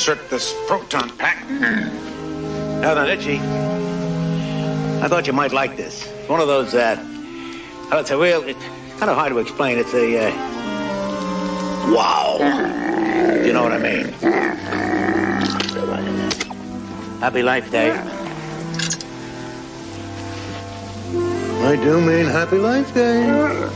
insert this proton pack. Now then, Itchy, I thought you might like this. It's one of those, it's kind of hard to explain. It's a, wow. You know what I mean? Happy Life Day. I do mean Happy Life Day.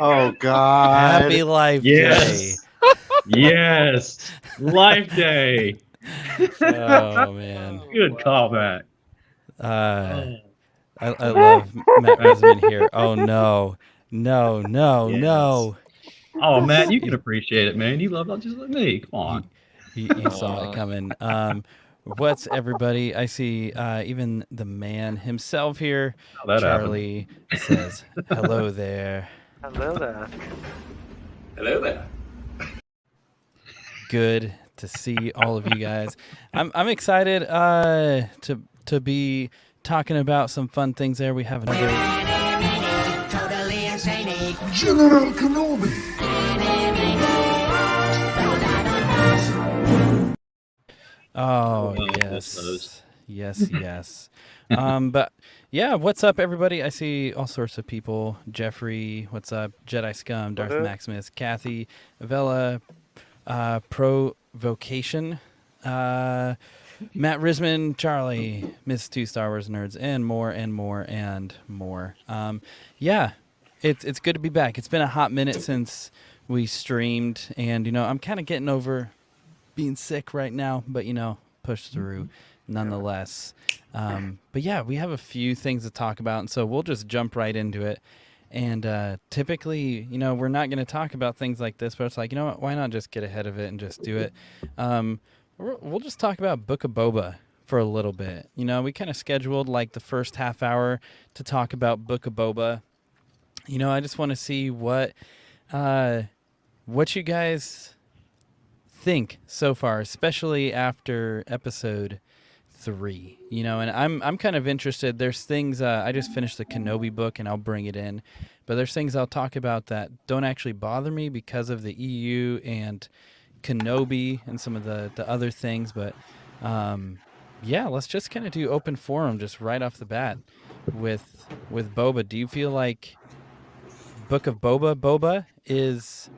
Oh God! Happy Life Day. Yes, Life Day. Oh man, Good callback. I love Matt Risman here. Oh no. Oh, Matt, you can appreciate it, man. You love it just like me. Come on. You saw it coming. What's everybody? I see even the man himself here. Charlie says, "Hello there." Hello there. Hello there. Good to see all of you guys. I'm excited to be talking about some fun things there. We have another Totally insane. General Kenobi. Oh, yes. But yeah, what's up, everybody? I see all sorts of people. Jeffrey, what's up? Jedi Scum, Darth Maximus, Kathy, Avella, Provocation, Matt Risman, Charlie, Miss Two Star Wars Nerds, and more. Yeah, it's good to be back. It's been a hot minute since we streamed, and I'm kind of getting over being sick right now, but push through nonetheless. But yeah, we have a few things to talk about, and so we'll just jump right into it. And typically, we're not going to talk about things like this, but it's like, what, why not just get ahead of it and just do it? We'll just talk about Book of Boba for a little bit. We kind of scheduled like the first half hour to talk about Book of Boba. I just want to see what you guys think so far, especially after episode 3, and I'm kind of interested. There's things I just finished the Kenobi book, and I'll bring it in, but there's things I'll talk about that don't actually bother me because of the EU and Kenobi and some of the other things. But yeah, let's just kind of do open forum just right off the bat with Boba. Do you feel like Book of Boba is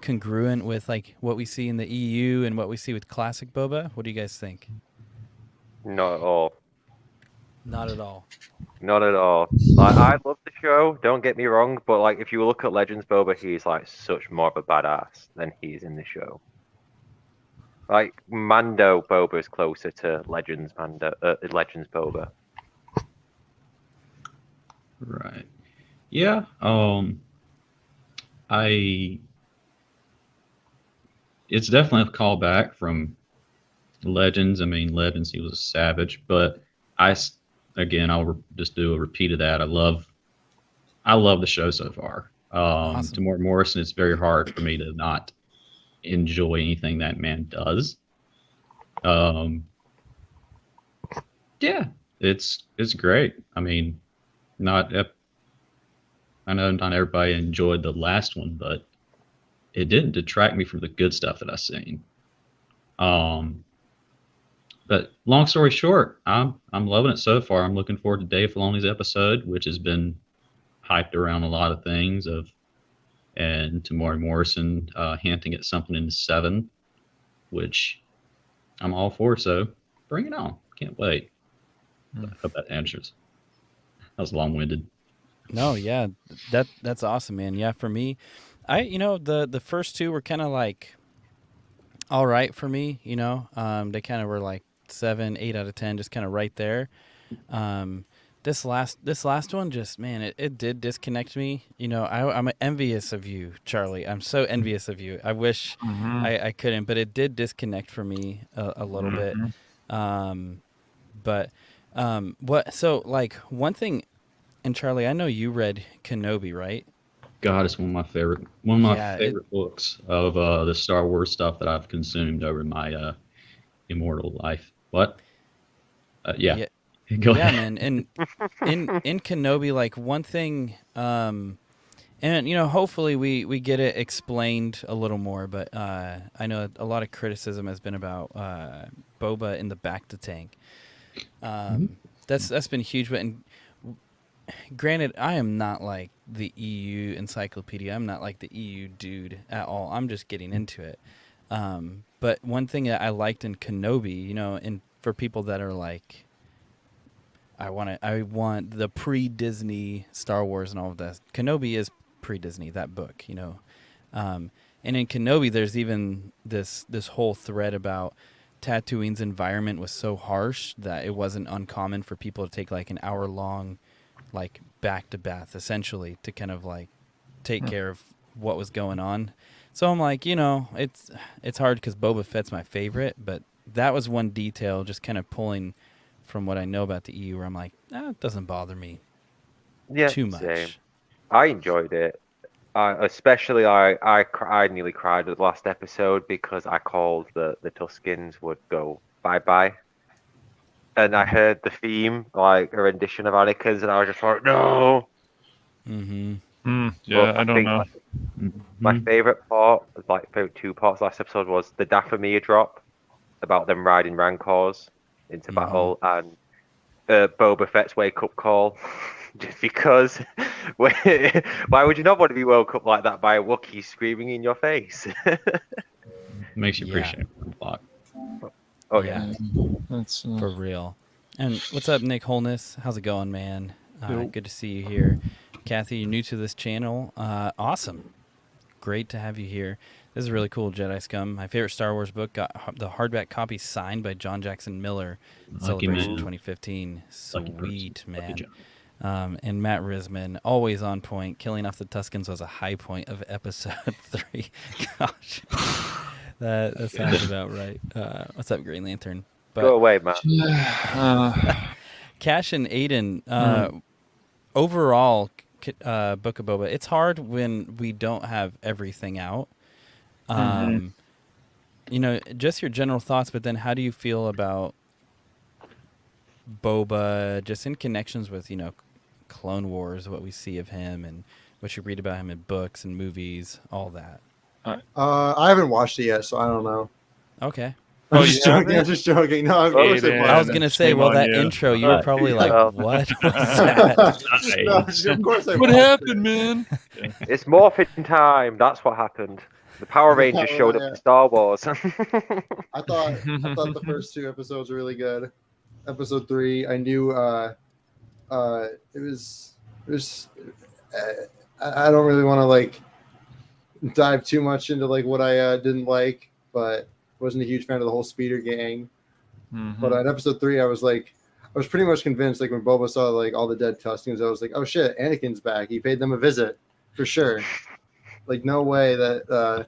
congruent with like what we see in the EU and what we see with classic Boba? What do you guys think? Not at all. Not at all. Not at all. Like, I love the show, don't get me wrong, but like if you look at Legends Boba, he's like such more of a badass than he's in the show. Like Mando Boba is closer to Legends Boba. Right. Yeah. It's definitely a callback from Legends. I mean, Legends, he was a savage, but I'll just do a repeat of that. I love the show so far. Awesome. Tamora Morrison, it's very hard for me to not enjoy anything that man does. Yeah, it's great. I mean, I know not everybody enjoyed the last one, but it didn't detract me from the good stuff that I've seen. But long story short, I'm loving it so far. I'm looking forward to Dave Filoni's episode, which has been hyped around a lot of things and Tamora Morrison hinting at something in 7, which I'm all for. So bring it on. Can't wait. I hope that answers. That was long-winded. No, yeah, that's awesome, man. Yeah, for me, the first 2 were kind of like all right for me. You know, they kind of were like 7, 8 out of 10, just kind of right there. Um, this last one, just man, it did disconnect me. You know, I'm envious of you, Charlie. I'm so envious of you. I wish I couldn't, but it did disconnect for me a little bit. Um, but what? So like one thing, and Charlie, I know you read Kenobi, right? God, it's one of my Yeah, favorite books of the Star Wars stuff that I've consumed over my immortal life. What? Yeah. yeah, Go yeah, ahead. man. And in Kenobi, like one thing, and you know, hopefully we get it explained a little more. But I know a lot of criticism has been about Boba in the back to tank. That's been huge. But granted, I am not like the EU encyclopedia. I'm not like the EU dude at all. I'm just getting into it. But one thing that I liked in Kenobi, you know, and for people that are like, I want the pre-Disney Star Wars and all of that. Kenobi is pre-Disney, that book, you know. And in Kenobi, there's even this whole thread about Tatooine's environment was so harsh that it wasn't uncommon for people to take like an hour long, like back to bath, essentially, to kind of like take care of what was going on. So I'm like, you know, it's hard because Boba Fett's my favorite, but that was one detail, just kind of pulling from what I know about the EU, where I'm like, it doesn't bother me Yeah, too much. same. I enjoyed it. Especially, I nearly cried at the last episode because I called the Tuscans would go bye-bye. And I heard the theme, like a rendition of Anakin's, and I was just like, no. Mm-hmm. Yeah, But I don't think know. my favorite part, like favorite two parts last episode, was the Dathomir drop about them riding Rancors into battle, and Boba Fett's wake-up call. Just because, why would you not want to be woke up like that by a Wookiee screaming in your face? Makes you Yeah. appreciate the plot. Oh yeah. That's For real. And what's up, Nick Holness? How's it going, man? Good to see you here. Kathy, you're new to this channel. Awesome. Great to have you here. This is really cool, Jedi Scum. My favorite Star Wars book got the hardback copy signed by John Jackson Miller. Lucky Celebration man. 2015. Lucky person. Sweet, Lucky man. John. And Matt Risman, always on point. Killing off the Tuscans was a high point of episode 3. Gosh. That sounds about right. What's up, Green Lantern? But Go away, man. Cash and Aiden, overall, Book of Boba, it's hard when we don't have everything out. You know, just your general thoughts, but then how do you feel about Boba just in connections with, you know, Clone Wars, what we see of him and what you read about him in books and movies, all that? I haven't watched it yet, so I don't know. Okay. I'm you just joking. haven't? I'm just joking. No, I've always Aiden. I was going to say, Shame well, on that you. intro, you were probably like, Oh. what was that? No, of course I What watched happened, it. man? It's morphin time. That's what happened. The Power Rangers showed up Yeah. in Star Wars. I thought the first 2 episodes were really good. Episode 3, I knew it was I don't really want to like dive too much into like what I didn't like, but wasn't a huge fan of the whole speeder gang. But on episode 3, I was pretty much convinced, like when Boba saw like all the dead Tuscans, I was like, oh shit, Anakin's back. He paid them a visit for sure. Like no way that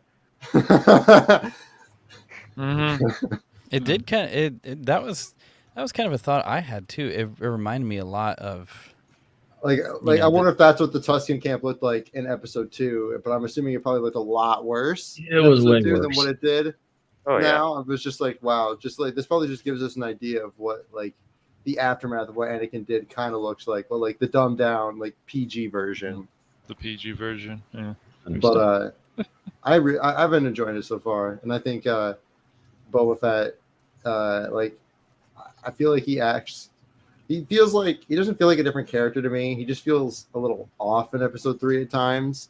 It did kind of, that was kind of a thought I had too. It reminded me a lot of like know, I wonder if that's what the Tuscan camp looked like in episode 2, but I'm assuming it probably looked a lot worse It in was episode way 2 than worse. what it did. Oh yeah. Now it was just like, wow, just like this probably just gives us an idea of what like the aftermath of what Anakin did kind of looks like, but like the dumbed down like PG version. The PG version. Yeah. But I've been enjoying it so far, and I think Boba Fett, like I feel like he feels like he doesn't feel like a different character to me. He just feels a little off in episode 3 at times,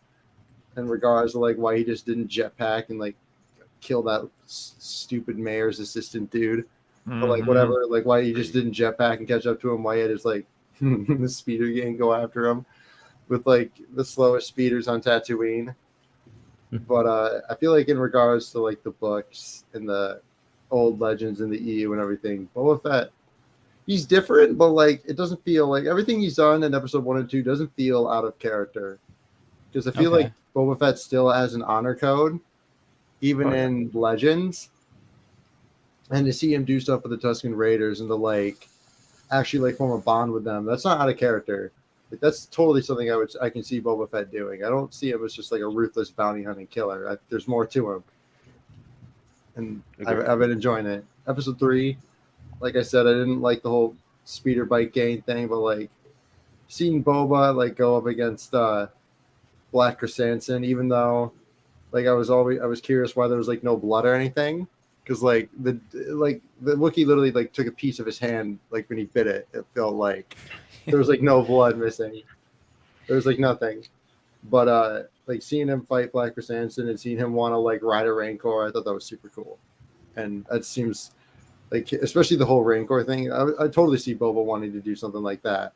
in regards to like why he just didn't jetpack and like kill that stupid mayor's assistant dude. But like whatever, like why he just didn't jetpack and catch up to him, why he had his like the speeder gang go after him with like the slowest speeders on Tatooine. But I feel like in regards to like the books and the old legends and the EU and everything, Boba Fett, he's different, but like it doesn't feel like everything he's done in episode 1 and 2 doesn't feel out of character. Because I feel Okay. like Boba Fett still has an honor code, even in Legends. And to see him do stuff with the Tusken Raiders and to like actually like form a bond with them, that's not out of character. Like, that's totally something I can see Boba Fett doing. I don't see him as just like a ruthless bounty hunting killer. There's more to him, and I've been enjoying it. Episode 3, like I said, I didn't like the whole speeder bike gang thing, but like seeing Boba like go up against Black Chrysanthemum, even though like I was curious why there was like no blood or anything, because like the Wookiee literally like took a piece of his hand like when he bit it. It felt like there was like no blood missing. There was like nothing. But like seeing him fight Black Chrysanthemum and seeing him want to like ride a Rancor, I thought that was super cool. And that seems like, especially the whole Rancor thing, I totally see Boba wanting to do something like that.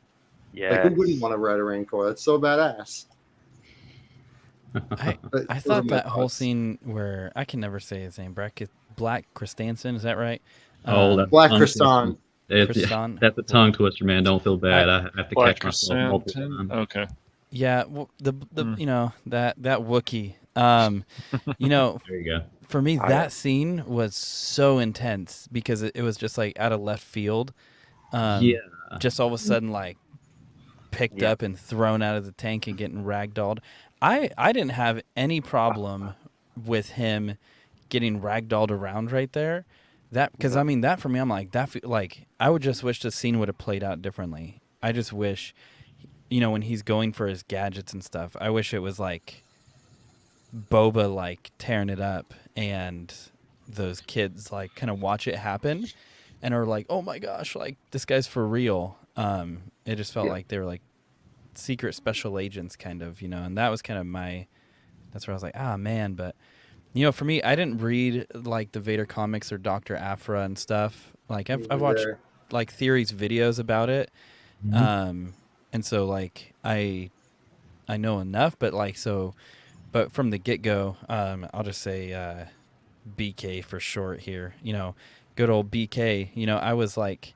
Yeah. Like, who wouldn't want to ride a Rancor? That's so badass. I thought that whole scene where I can never say his name, Black Chrysanthemum, is that right? That Black tongue Chrysanthemum. Chrysanthemum. That's a tongue twister, man. Don't feel bad. I have to Black catch myself multiple Chrysanthemum? times. Okay. Yeah, well, the you know that Wookiee. You know, There you go. for me that scene was so intense because it was just like out of left field. Yeah. Just all of a sudden like picked up and thrown out of the tank and getting ragdolled. I didn't have any problem with him getting ragdolled around right there. That because I mean that for me, I'm like like I would just wish the scene would have played out differently. I just wish, you know, when he's going for his gadgets and stuff, I wish it was like Boba like tearing it up and those kids like kind of watch it happen and are like, oh my gosh, like this guy's for real. It just felt like they were like secret special agents kind of, you know, and that was kind of that's where I was like, ah man. But you know, for me, I didn't read like the Vader comics or Dr. Aphra and stuff. Like I've watched like theories videos about it. And so like I know enough, but like but from the get-go, I'll just say BK for short here. You know, good old BK. You know, I was like,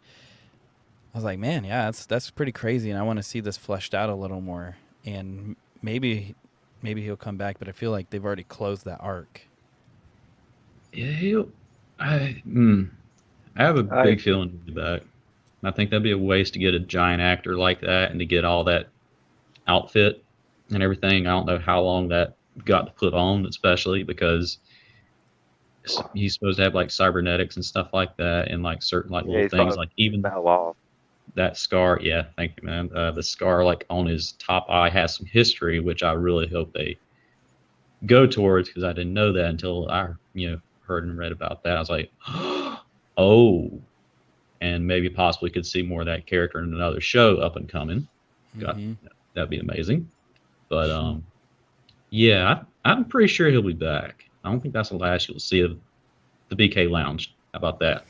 man, yeah, that's pretty crazy, and I want to see this fleshed out a little more. And maybe he'll come back, but I feel like they've already closed that arc. Yeah, I have a big feeling he'll be back. I think that'd be a waste to get a giant actor like that and to get all that outfit and everything. I don't know how long that got to put on, especially because he's supposed to have like cybernetics and stuff like that, and like certain like little things, like even that scar. Yeah, thank you, man. The scar like on his top eye has some history, which I really hope they go towards, because I didn't know that until I heard and read about that. I was like, oh, and maybe possibly could see more of that character in another show up and coming. That'd be amazing. But yeah, I'm pretty sure he'll be back. I don't think that's the last you'll see of the BK Lounge. How about that?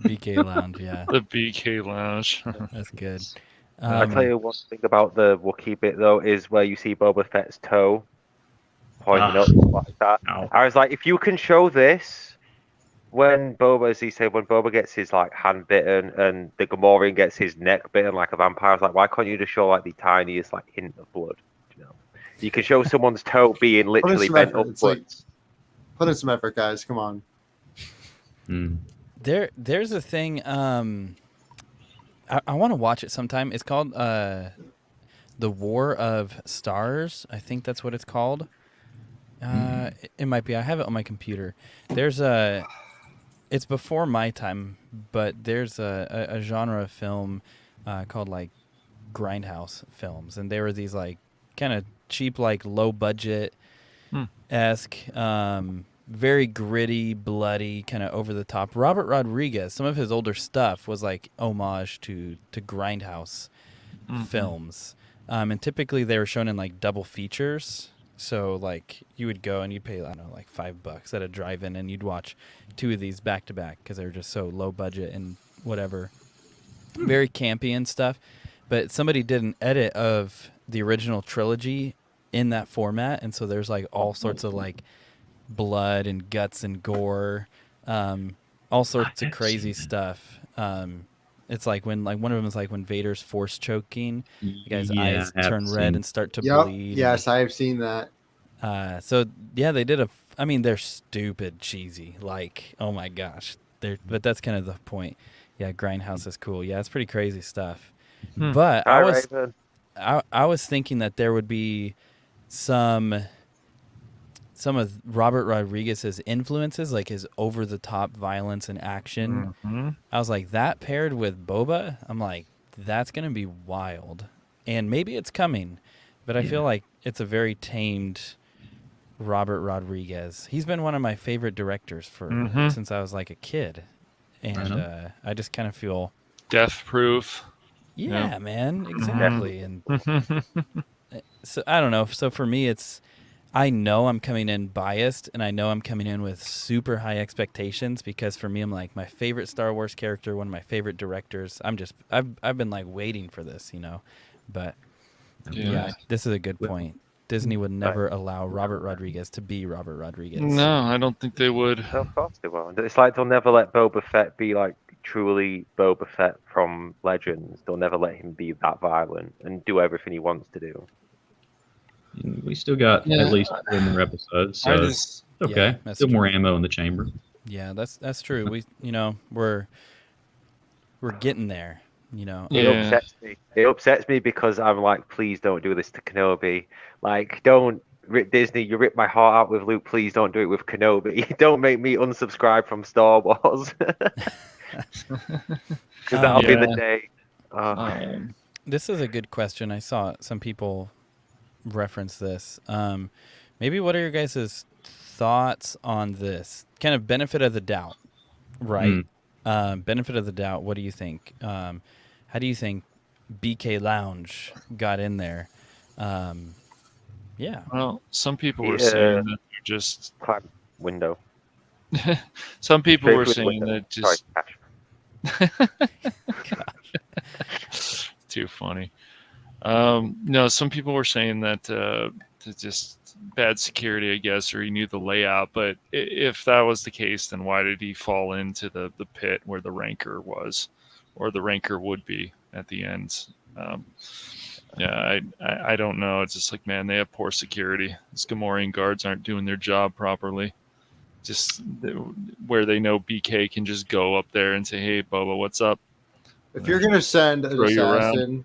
BK Lounge, yeah. The BK Lounge. That's good. I'll tell you one thing about the Wookiee bit, though, is where you see Boba Fett's toe pointing up like that. Ow. I was like, if you can show this when Boba, as he said, when Boba gets his like hand bitten and the Gamorrean gets his neck bitten like a vampire, I was like, why can't you just show like the tiniest like hint of blood? You know, you can show someone's toe being literally bent upwards. Like, put in some effort, guys. Come on. There's a thing. I want to watch it sometime. It's called The War of Stars. I think that's what it's called. It might be. I have it on my computer. It's before my time, but there's a genre of film called like grindhouse films, and they were these like kind of cheap, like low budget esque, very gritty, bloody, kind of over the top. Robert Rodriguez, some of his older stuff was like homage to grindhouse films, and typically they were shown in like double features. So like you would go and you'd pay, I don't know, like $5 at a drive-in, and you'd watch two of these back to back because they were just so low budget and whatever, very campy and stuff. But somebody did an edit of the original trilogy in that format, and so there's like all sorts of like blood and guts and gore, all sorts of crazy stuff. It's like when one of them is like when Vader's force choking, the guy's eyes I have turn red seen. and start to Yep. bleed. Yes, I have seen that. So yeah, they did I mean, they're stupid cheesy. Like, oh my gosh, but that's kind of the point. Yeah, Grindhouse is cool. Yeah, it's pretty crazy stuff. But Hi, Raven. I was thinking that there would be some of Robert Rodriguez's influences, like his over-the-top violence and action. I was like, that paired with Boba, I'm like, that's going to be wild. And maybe it's coming, but I feel like it's a very tamed Robert Rodriguez. He's been one of my favorite directors since I was like a kid. And I just kind of feel... Death Proof. Yeah, man, exactly. And so I don't know. So for me, I know I'm coming in biased, and I know I'm coming in with super high expectations because for me, I'm like my favorite Star Wars character, one of my favorite directors. I've been like waiting for this, But yeah, this is a good point. Disney would never allow Robert Rodriguez to be Robert Rodriguez. No, I don't think they would. No, of course they won't. It's like they'll never let Boba Fett be like truly Boba Fett from Legends. They'll never let him be that violent and do everything he wants to do. We still got at least 4 more episodes, so it's okay. Still more ammo in the chamber. Yeah, that's true. We we're getting there. It upsets me because I'm like, please don't do this to Kenobi. Like, don't rip Disney. You ripped my heart out with Luke. Please don't do it with Kenobi. Don't make me unsubscribe from Star Wars. Because that'll be the day. This is a good question. I saw some people reference this. Maybe what are your guys' thoughts on this? Kind of benefit of the doubt, right? Benefit of the doubt. What do you think? How do you think BK Lounge got in there? Yeah. Well, some people were saying that they're just climb window. Some people were saying that just. Gosh. Too funny. No, some people were saying that just bad security, I guess, or he knew the layout. But if that was the case, then why did he fall into the pit where the Rancor was, or the Rancor would be at the end? I don't know. It's just like, man, they have poor security. These Gamorrean guards aren't doing their job properly. Just where they know BK can just go up there and say, "Hey, Boba, what's up?" If you're gonna send an assassin,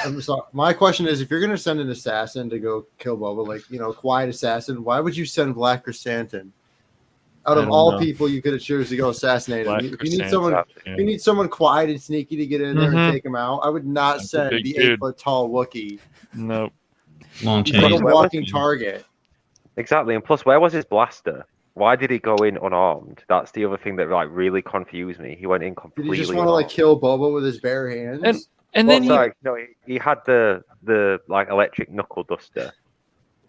I'm sorry. My question is, if you're gonna send an assassin to go kill Boba, like quiet assassin, why would you send Black Chrysanthemum? Out of all people, you could have chosen to go assassinate him. If you need someone quiet and sneaky to get in there and take him out, I would not send the 8-foot tall Wookiee. Nope. Long chain. Like a walking target. Exactly, and plus, where was his blaster? Why did he go in unarmed? That's the other thing that really confused me. He went in completely. Did he just want to kill Boba with his bare hands? And then he had the electric knuckle duster.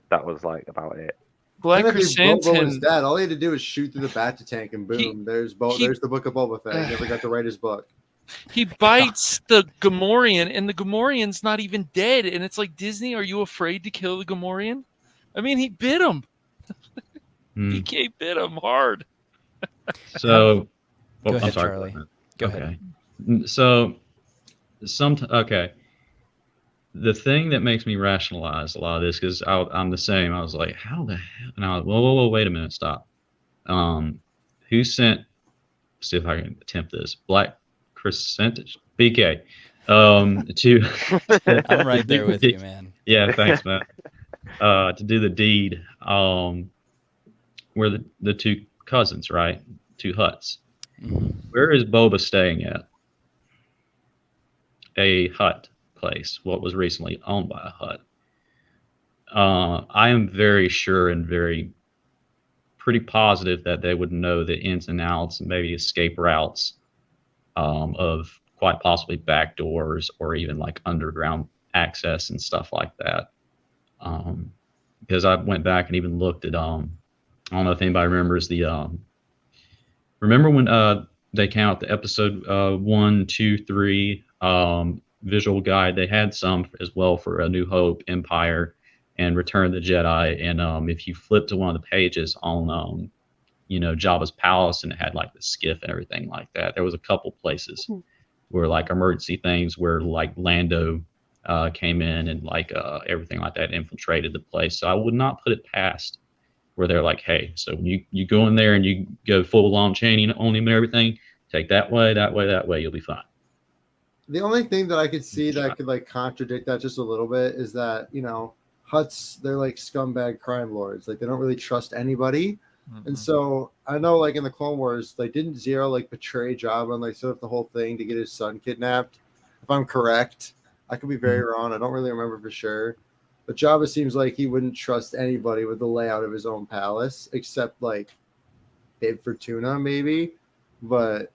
That was about it. Black Chrysanthemum was dead. All he had to do was shoot through the Bacta tank, and boom, there's the book of Boba Fett. He never got to write his book. He bites the Gamorrean, and the Gamorrean's not even dead. And it's like, Disney, are you afraid to kill the Gamorrean? I mean, he bit him. BK bit him hard. So, go ahead, Charlie. Go ahead. So, the thing that makes me rationalize a lot of this, because I'm the same. I was like, how the hell? And I was, whoa, wait a minute, stop. Who sent? See if I can attempt this. Black Chrysanthemum, BK. To I'm right there with you, man. Yeah, thanks, man. To do the deed. Where the two cousins, right? 2 huts. Where is Boba staying at? A hut place, what was recently owned by a hut. I am very sure and pretty positive that they would know the ins and outs and maybe escape routes of quite possibly back doors or even like underground access and stuff like that. Because I went back and even looked at I don't know if anybody remembers remember when they came out the episode 1, 2, 3 visual guide. They had some as well for A New Hope, Empire, and Return of the Jedi. And if you flip to one of the pages on Jabba's palace, and it had like the skiff and everything like that, there was a couple places where like emergency things where like Lando came in and like everything like that infiltrated the place. So I would not put it past where they're like, hey, so when you go in there and you go full on chaining on him and everything, take that way, you'll be fine. The only thing that I could see that could like contradict that just a little bit is that, Hutts, they're like scumbag crime lords. Like they don't really trust anybody. Mm-hmm. And so I know like in the Clone Wars, like didn't Zero like betray Jabba and like set up the whole thing to get his son kidnapped? If I'm correct, I could be very wrong. I don't really remember for sure. But Jabba seems like he wouldn't trust anybody with the layout of his own palace, except like Babe Fortuna maybe. But,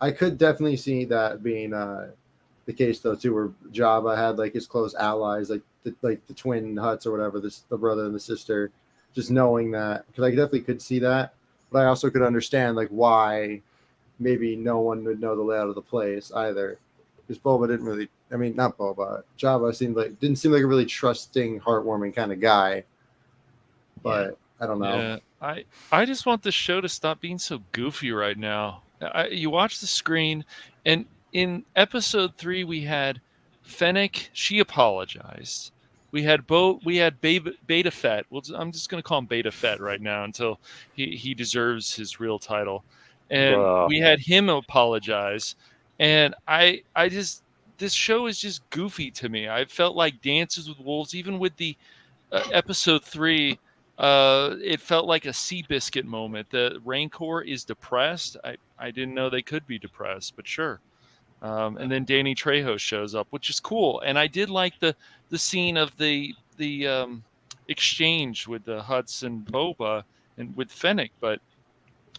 I could definitely see that being the case though too, where Jabba had like his close allies, like the twin Hutts or whatever, the brother and the sister, just knowing that, because I definitely could see that, but I also could understand like why maybe no one would know the layout of the place either, because Boba didn't really, not Boba, Jabba didn't seem like a really trusting, heartwarming kind of guy, but I don't know. Yeah, I just want the show to stop being so goofy right now. You watch the screen, and in episode 3 we had Fennec. She apologized. We had Beta Fett. Well, I'm just going to call him Beta Fett right now until he deserves his real title. And we had him apologize. And this show is just goofy to me. I felt like Dances with Wolves, even with the episode 3. It felt like a Seabiscuit moment. The Rancor is depressed. I didn't know they could be depressed, but sure. And then Danny Trejo shows up, which is cool. And I did like the scene of the exchange with the Hutts and Boba and with Fennec, but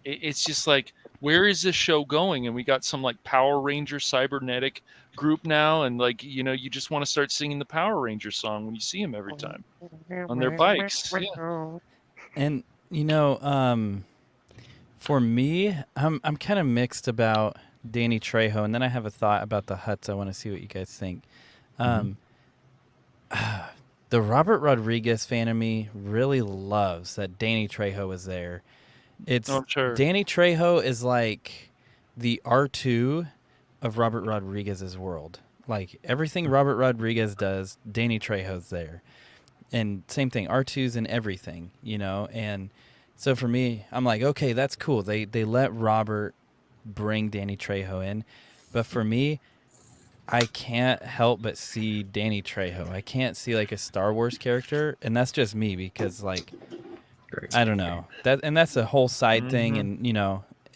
it's just like, where is this show going? And we got some like Power Ranger cybernetic group now, and like you just want to start singing the Power Ranger song when you see them every time on their bikes. Yeah. And for me, I'm kind of mixed about Danny Trejo, and then I have a thought about the Hutts. I want to see what you guys think. The Robert Rodriguez fan of me really loves that Danny Trejo is there. Sure. Danny Trejo is like the R2 of Robert Rodriguez's world. Like everything Robert Rodriguez does, Danny Trejo's there. And same thing, R2's in everything, And so for me, I'm like, okay, that's cool. They let Robert bring Danny Trejo in. But for me, I can't help but see Danny Trejo. I can't see like a Star Wars character, and that's just me because like I don't know. That's a whole side thing, and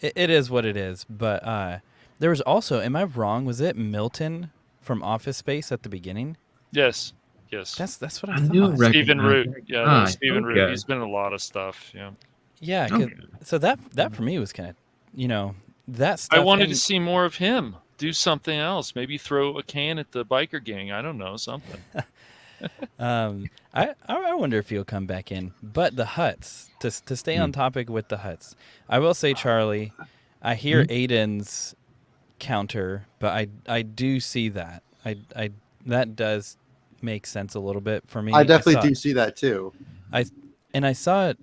it is what it is. But there was also, am I wrong? Was it Milton from Office Space at the beginning? Yes. That's what I thought. Stephen Root. Yeah, Stephen Root. He's been in a lot of stuff. Yeah. Yeah. So that for me was kind of, that stuff. I wanted to see more of him. Do something else. Maybe throw a can at the biker gang. I don't know, something. I wonder if he'll come back in. But the Hutts, to stay on topic with the Hutts, I will say, Charlie, I hear Aiden's counter, but I do see that. I that does make sense a little bit for me. I definitely do see that too. I saw it.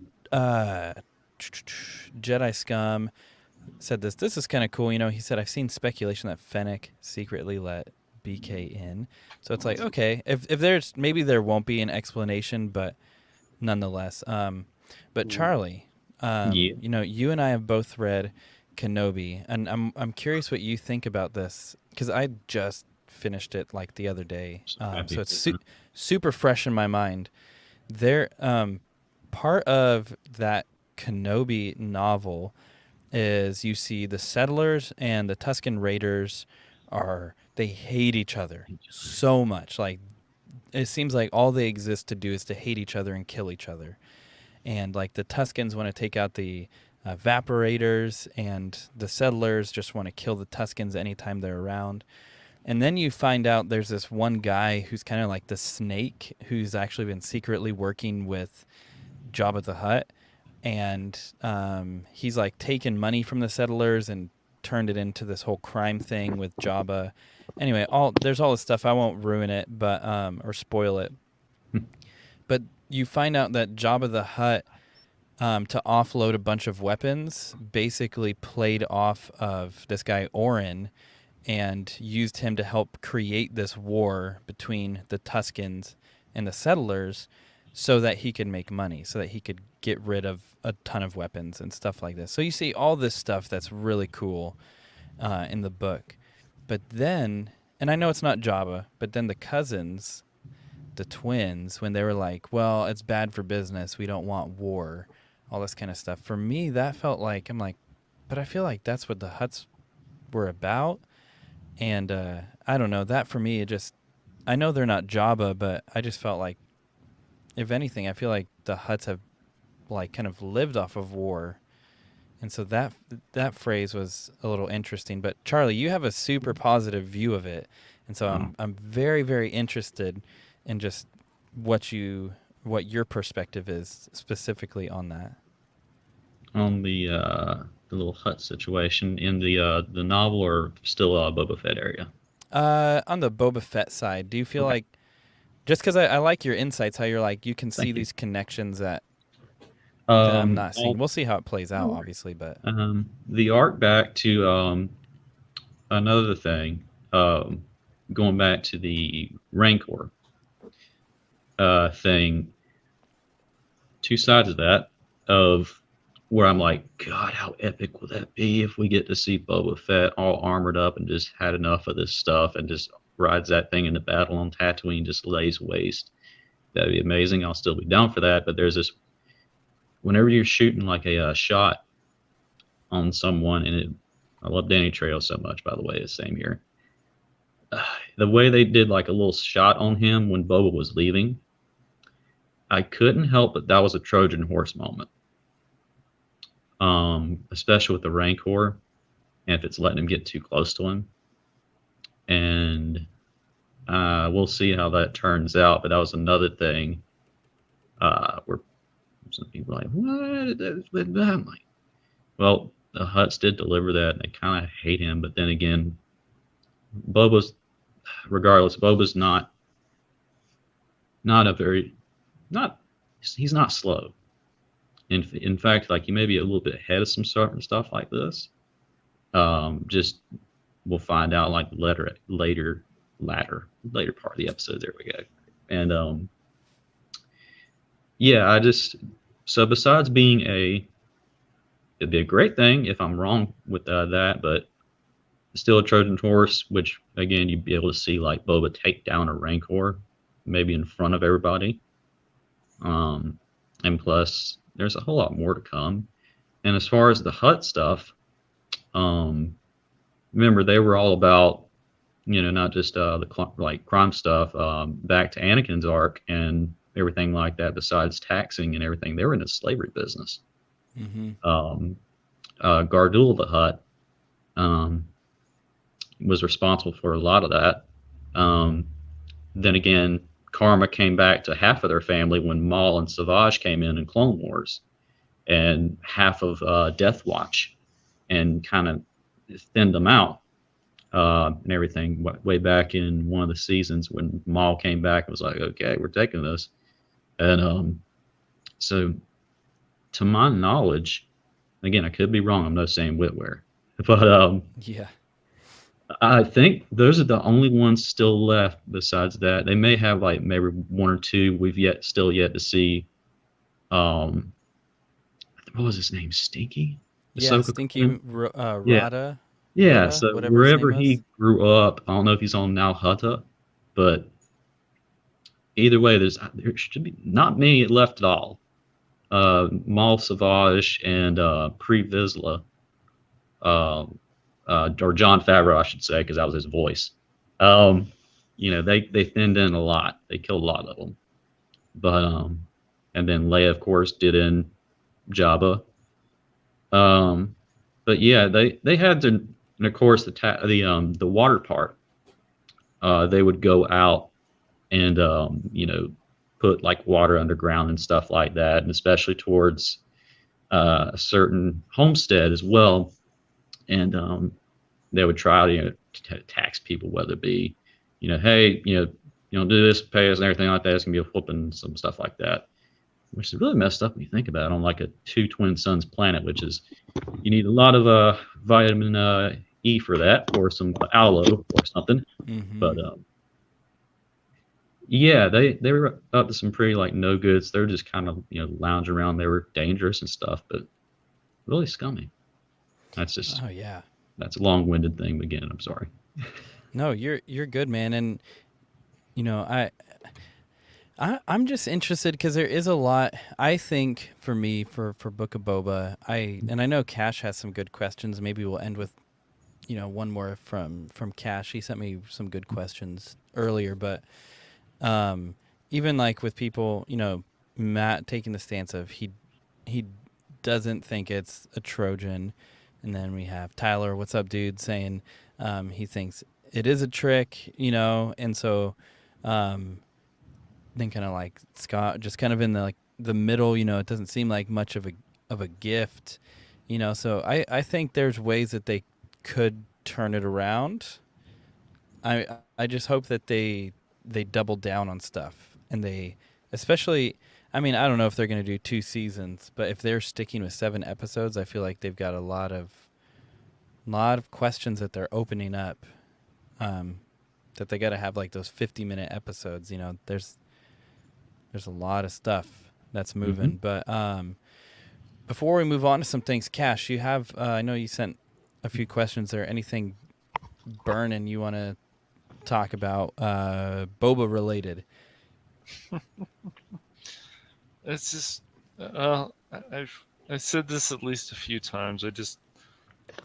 Jedi Scum said this is kind of cool. He said, I've seen speculation that Fennec secretly let BK in. So it's like, okay, if there's, maybe there won't be an explanation, but nonetheless. But Charlie, you and I have both read Kenobi, and I'm curious what you think about this, because I just finished it like the other day. So it's super fresh in my mind. There, part of that Kenobi novel is you see the settlers and the Tusken Raiders they hate each other so much. Like, it seems like all they exist to do is to hate each other and kill each other. And like the Tuskens want to take out the Vaporators, and the settlers just want to kill the Tuskens anytime they're around. And then you find out there's this one guy who's kind of like the snake, who's actually been secretly working with Jabba the Hutt. And he's like taken money from the settlers and turned it into this whole crime thing with Jabba. Anyway, there's all this stuff. I won't ruin it, but or spoil it. But you find out that Jabba the Hutt, to offload a bunch of weapons, basically played off of this guy Orin and used him to help create this war between the Tuscans and the settlers so that he could make money, so that he could get rid of a ton of weapons and stuff like this. So you see all this stuff that's really cool in the book. But then, and I know it's not Jabba, but then the cousins, the twins, when they were like, well, it's bad for business, we don't want war, all this kind of stuff. For me, that felt like, I'm like, but I feel like that's what the Hutts were about. And I don't know, that for me, it just, I know they're not Jabba, but I just felt like, if anything, I feel like the Hutts have like kind of lived off of war. And so that phrase was a little interesting. But Charlie, you have a super positive view of it. And so I'm very, very interested in just what your perspective is specifically on that. On the little hut situation in the novel, or still Boba Fett area? On the Boba Fett side, do you feel like, just because I like your insights, how you're like, you can see these connections that I'm not seeing. We'll see how it plays out, obviously, but the arc back to another thing, going back to the Rancor thing, two sides of that, of where I'm like, God, how epic will that be if we get to see Boba Fett all armored up and just had enough of this stuff and just rides that thing into battle on Tatooine, just lays waste. That'd be amazing. I'll still be down for that. But there's this, whenever you're shooting like a shot on someone, and I love Danny Trejo so much, by the way, the same here. The way they did like a little shot on him when Boba was leaving, I couldn't help but that was a Trojan horse moment. Especially with the Rancor, and if it's letting him get too close to him. And we'll see how that turns out. But that was another thing where some people are like, what? I'm like, well, the Hutts did deliver that, and they kind of hate him. But then again, Boba's not he's not slow. In fact, like, he may be a little bit ahead of some certain stuff like this. Just we'll find out like later part of the episode. There we go. And yeah, so besides being it'd be a great thing if I'm wrong with that, but still a Trojan horse, which again you'd be able to see like Boba take down a Rancor, maybe in front of everybody. And plus, there's a whole lot more to come. And as far as the Hutt stuff, remember they were all about, not just the crime stuff. Back to Anakin's arc and everything like that. Besides taxing and everything, they were in the slavery business. Mm-hmm. Gardul the Hutt was responsible for a lot of that. Then again, karma came back to half of their family when Maul and Savage came in Clone Wars, and half of Death Watch, and kind of thinned them out and everything. Way back in one of the seasons when Maul came back, it was like, okay, we're taking this. And so to my knowledge, again, I could be wrong, I'm not saying Whitware, but yeah, I think those are the only ones still left. Besides that, they may have like maybe one or two we've still yet to see. What was his name? Stinky? Yeah, Stinky Rada. Yeah, Rada, so wherever he grew up, I don't know if he's on now Hutta, but either way, there should be not many left at all. Maul Savage and Pre Vizsla, or John Favreau, I should say, because that was his voice. They thinned in a lot. They killed a lot of them. But and then Leia, of course, did in Jabba. But yeah, they had to, and of course the water part. They would go out and put like water underground and stuff like that, and especially towards a certain homestead as well. And they would try to tax people, whether it be, hey, do this, pay us, and everything like that. It's gonna be a whooping, some stuff like that, which is really messed up when you think about it. On like a two twin suns planet, which is you need a lot of vitamin E for that, or some aloe or something. Mm-hmm. But yeah, they were up to some pretty like no goods. They were just kind of lounging around. They were dangerous and stuff, but really scummy. That's just Oh yeah. that's a long-winded thing. Again, I'm sorry. No, you're good, man. And I'm just interested because there is a lot. I think for me, for Book of Boba, I know Cash has some good questions. Maybe we'll end with one more from Cash. He sent me some good questions earlier, but even like with people, Matt taking the stance of he doesn't think it's a Trojan, and then we have Tyler, what's up, dude, saying he thinks it is a trick, and so then kind of like Scott, just kind of in the middle, it doesn't seem like much of a gift, So I think there's ways that they could turn it around. I just hope that they double down on stuff, and they especially. I mean, I don't know if they're going to do 2 seasons, but if they're sticking with 7 episodes, I feel like they've got a lot of questions that they're opening up. That they got to have like those 50-minute episodes. There's a lot of stuff that's moving. But before we move on to some things, Cash, you have I know you sent a few questions there. Anything burning you want to talk about Boba related? It's just, I've said this at least a few times.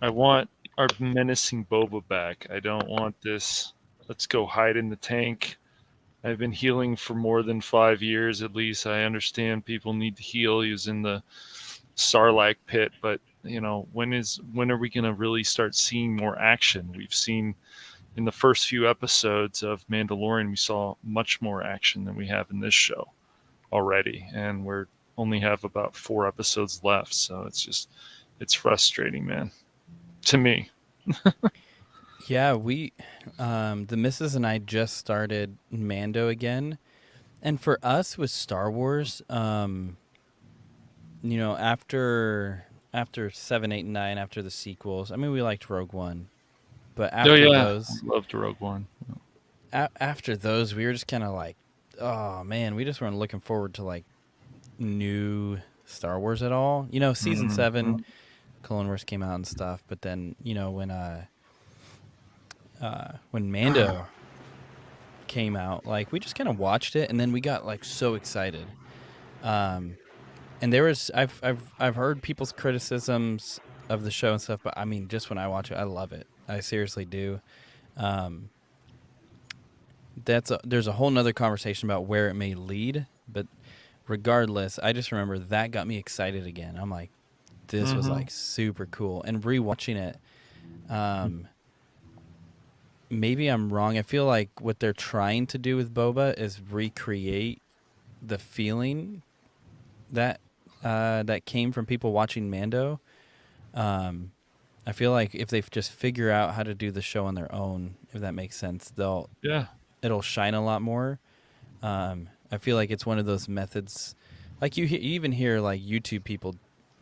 I want our menacing Boba back. I don't want this. Let's go hide in the tank. I've been healing for more than 5 years at least. I understand people need to heal. He was in the Sarlacc pit, but when are we going to really start seeing more action? We've seen in the first few episodes of Mandalorian, we saw much more action than we have in this show already, and we're only have about 4 episodes left, so it's frustrating, man, to me. Yeah, we the missus and I just started Mando again, and for us with Star Wars, after 7, 8, and 9, after the sequels, I mean, we liked Rogue One, but after those, Loved Rogue One. after those, we were just kind of like, oh man, we just weren't looking forward to like new Star Wars at all. Season 7, Clone Wars came out and stuff, but then when Mando came out, like we just kind of watched it, and then we got like so excited. And there was I've heard people's criticisms of the show and stuff, but I mean, just when I watch it, I love it. I seriously do. There's a whole nother conversation about where it may lead, but regardless, I just remember that got me excited again. I'm like, this was like super cool, and rewatching it. Maybe I'm wrong. I feel like what they're trying to do with Boba is recreate the feeling that came from people watching Mando. I feel like if they just figure out how to do the show on their own, if that makes sense, it'll shine a lot more. I feel like it's one of those methods, like you even hear like YouTube people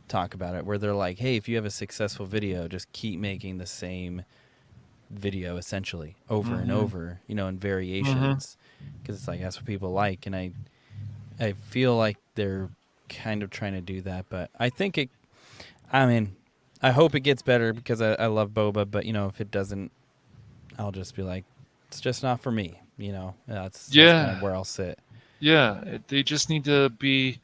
talk about it, where they're like, hey, if you have a successful video, just keep making the same video essentially over and over, in variations, because it's like that's what people like, and I feel like they're kind of trying to do that, but I think I hope it gets better because I love Boba, but if it doesn't, I'll just be like, it's just not for me, that's kind of where I'll sit. They just need to be.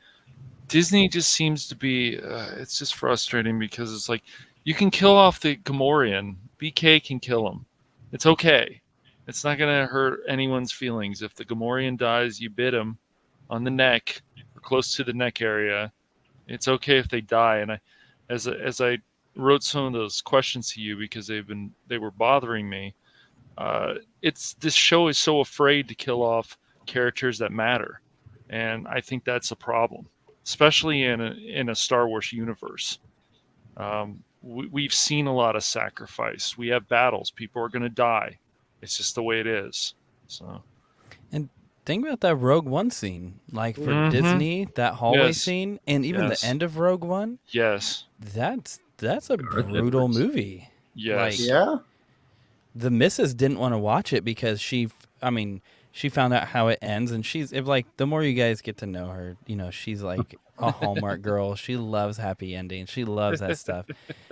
Disney just seems to be. It's just frustrating because it's like you can kill off the Gamorrean. BK can kill him. It's okay. It's not gonna hurt anyone's feelings. If the Gamorrean dies, you bit him on the neck or close to the neck area. It's okay if they die. And as I wrote some of those questions to you because they were bothering me. This show is so afraid to kill off characters that matter, and I think that's a problem, especially in a Star Wars universe. We've seen a lot of sacrifice. We have battles. People are going to die. It's just the way it is. So, and think about that Rogue One scene. Like for Mhm. Disney, that hallway Yes. scene, and even Yes. the end of Rogue One. Yes. That's a Garth brutal Edwards. movie. Yes. Like, Yeah. the missus didn't want to watch it because she found out how it ends, and the more you guys get to know her, she's like a Hallmark girl. She loves happy endings. She loves that stuff.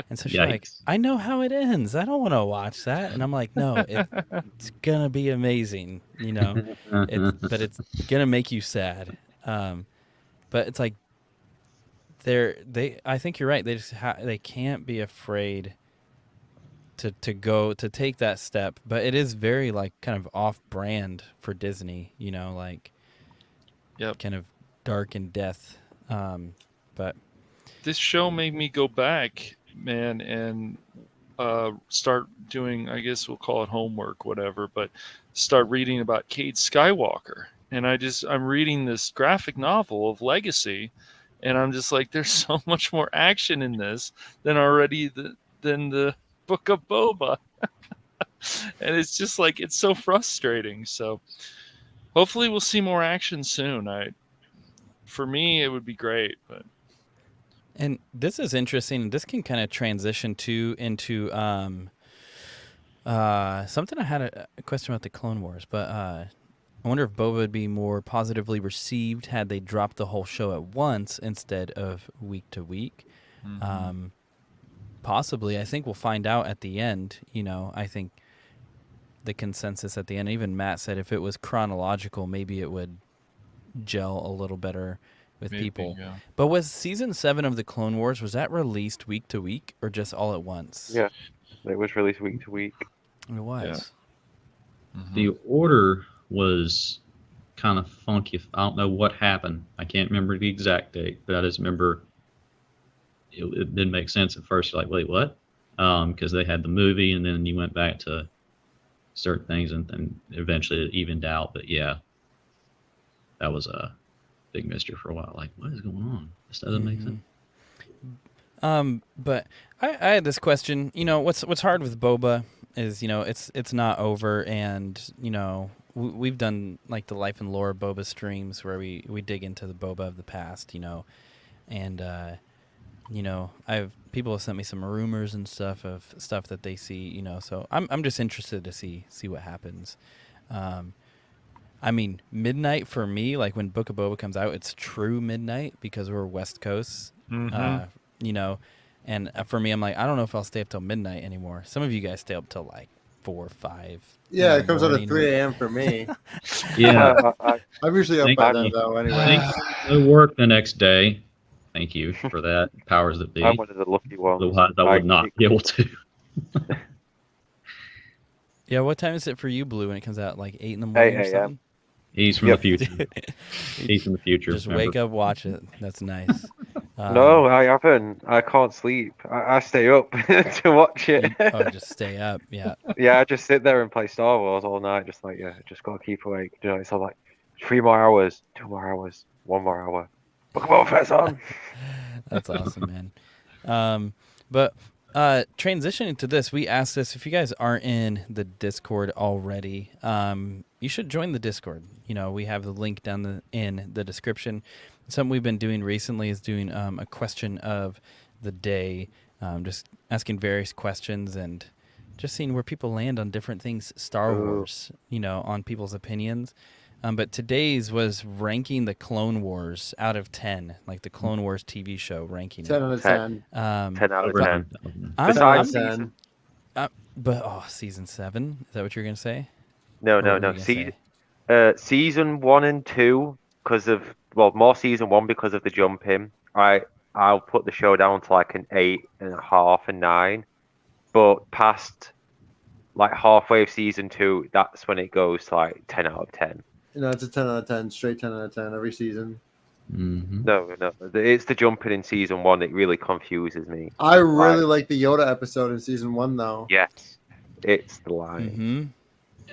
And so she's like, Yikes. I know how it ends. I don't want to watch that. And I'm like, no, it's gonna be amazing, but it's gonna make you sad. But it's like I think you're right. They just they can't be afraid to take that step, but it is very like kind of off brand for Disney, like Yep. kind of dark and death. But This show made me go back, man, and start doing, I guess we'll call it homework, whatever, but start reading about Cade Skywalker. And I'm reading this graphic novel of Legacy, and I'm just like, there's so much more action in this than the Book of Boba. And it's just like, it's so frustrating. So hopefully we'll see more action soon. For me, it would be great, but and this is interesting. This can kind of transition into something. I had a question about the Clone Wars, but I wonder if Boba would be more positively received had they dropped the whole show at once instead of week to week. Possibly. I think we'll find out at the end. I think the consensus at the end, even Matt said if it was chronological, maybe it would gel a little better with people. yeah. But was season 7 of the Clone Wars, was that released week to week or just all at once? Yeah, it was released week to week. It was. The order was kind of funky. I don't know what happened. I can't remember the exact date, but I just remember it didn't make sense at first. You're like, wait, what? Because they had the movie, and then you went back to certain things, and then eventually it evened out. But yeah, that was a big mystery for a while. Like, what is going on? This doesn't make sense. But I had this question. What's hard with Boba is it's not over, and we've done like the Life and Lore Boba streams where we dig into the Boba of the past, and people have sent me some rumors and stuff of stuff that they see, so I'm just interested to see what happens. Midnight for me, like when Book of Boba comes out, it's true midnight because we're West Coast, and for me, I'm like, I don't know if I'll stay up till midnight anymore. Some of you guys stay up till like 4 or 5. Yeah, it comes out at 3 a.m. for me. Yeah. I'm usually up by then, though, anyway. No work the next day. Thank you for that, powers that be. I'm one of the lucky ones. Otherwise, I would not be able to. Yeah, what time is it for you, Blue, when it comes out? Like 8 in the morning 8 or a.m. something? He's from the future. He's from the future. Just remember? wake up, watch it. That's nice. No, I haven't. I can't sleep. I stay up to watch it. Just stay up. Yeah. Yeah, I just sit there and play Star Wars all night. Just like, just gotta keep awake. It's all like 3 more hours, 2 more hours, 1 more hour. Book of Boba Fett's on. That's awesome, man. But transitioning to this, we asked this, if you guys aren't in the Discord already, you should join the Discord. We have the link down in the description. Something we've been doing recently is doing a question of the day, just asking various questions and just seeing where people land on different things, Star Wars, on people's opinions. But today's was ranking the Clone Wars out of 10, like the Clone Wars TV show ranking. 10 out of 10. 10 out of 10. Besides 10. But season 7, is that what you're gonna say? No. Season 1 and 2, because of more season 1 because of the jumping. I'll put the show down to like an 8.5 and 9, but past like halfway of season 2, that's when it goes to like 10 out of 10. No, it's a 10 out of 10, straight 10 out of 10 every season. Mm-hmm. No, it's the jumping in season 1 that really confuses me. I really like the Yoda episode in season 1, though. Yes, it's the line.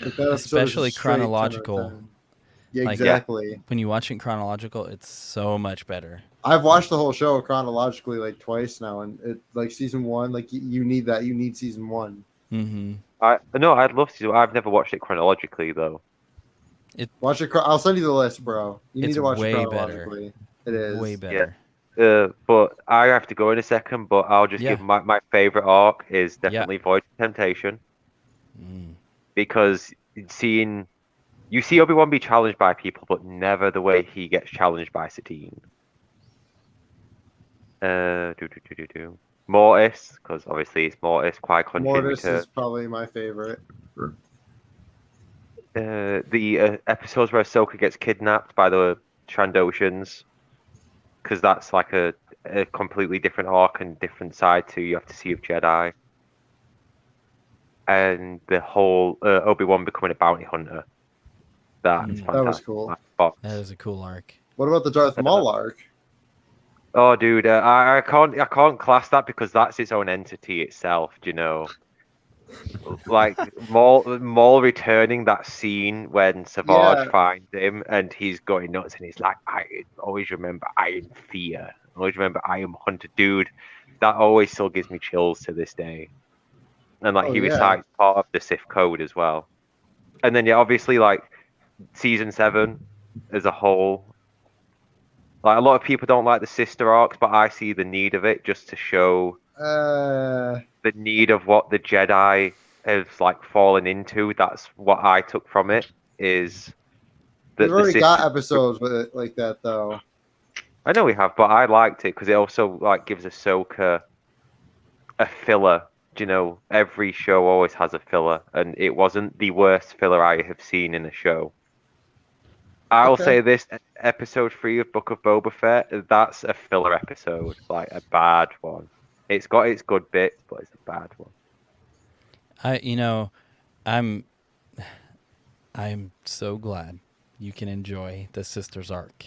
Mm-hmm. Especially chronological. Yeah, exactly. When you watch it chronological, it's so much better. I've watched the whole show chronologically like twice now, and it like season 1, like you need that. You need season 1. Mm-hmm. I'd love to. I've never watched it chronologically though. Watch it. I'll send you the list, bro. You need It's to watch way it better. chronologically. It is way better. But I have to go in a second. But I'll just Yeah. give my favorite arc is definitely Voyage of Temptation, because you see Obi-Wan be challenged by people, but never the way he gets challenged by Satine. Mortis, because obviously it's Mortis. Qui-Gon Jinn Mortis return. is probably my favorite. The episodes where Ahsoka gets kidnapped by the Trandoshans, because that's like a completely different arc and different side to you have to see of Jedi. And the whole Obi-Wan becoming a bounty hunter. That's fantastic. That was cool. That is a cool arc. What about the Darth Maul arc? Oh, dude, I can't class that because that's its own entity itself. Do you know? Like Maul returning that scene when Savage finds him and he's going nuts and he's like, I always remember I am fear. I always remember I am hunter. Dude, that always still gives me chills to this day. And like he recites part of the Sith code as well. And then obviously like season 7 as a whole. Like a lot of people don't like the sister arcs, but I see the need of it just to show the need of what the Jedi have like fallen into. That's what I took from it. Is that we've already got episodes with it like that though. I know we have, but I liked it because it also like gives Ahsoka a filler. You know, every show always has a filler, and it wasn't the worst filler I have seen in a show. I'll say this: episode 3 of Book of Boba Fett, that's a filler episode, like a bad one. It's got its good bits, but it's a bad one. I'm so glad you can enjoy the sisters arc.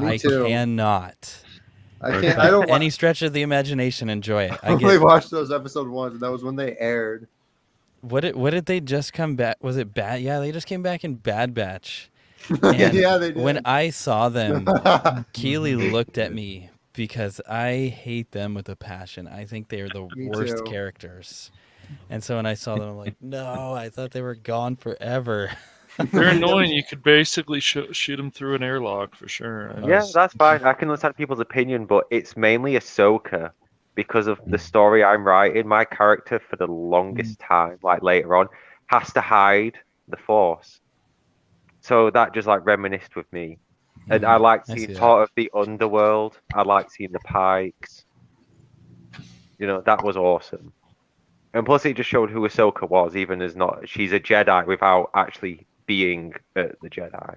Me too. Cannot. I can't. I don't. Any stretch of the imagination, enjoy it. I only watched those episode 1, and that was when they aired. What did they just come back? Was it Bad? Yeah, they just came back in Bad Batch. Yeah, they did. When I saw them, Keely looked at me because I hate them with a passion. I think they are the worst characters. And so when I saw them, I'm like, no, I thought they were gone forever. They're annoying. You could basically shoot them through an airlock for sure. That's fine. I can understand people's opinion, but it's mainly Ahsoka because of the story I'm writing. My character, for the longest time, like later on, has to hide the Force. So that just like reminisced with me. And I like seeing part of the underworld. I like seeing the Pikes. You know, that was awesome. And plus it just showed who Ahsoka was, even as not she's a Jedi without actually being the Jedi.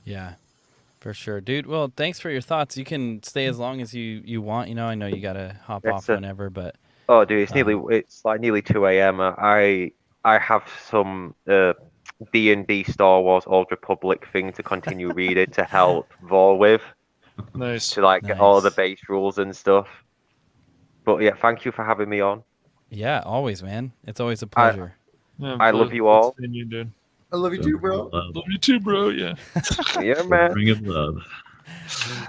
Yeah, for sure. Dude, well, thanks for your thoughts. You can stay as long as you want. You know, I know you got to hop off whenever, but... Oh, dude, it's like nearly 2 a.m. I have some... D&D Star Wars Old Republic thing to continue reading to help Vol with. Nice. To like get all the base rules and stuff. But yeah, thank you for having me on. Yeah, always, man. It's always a pleasure. I love you all. You, dude. I love you too, bro. Love you too, bro. Yeah. Yeah, man. Ring of love.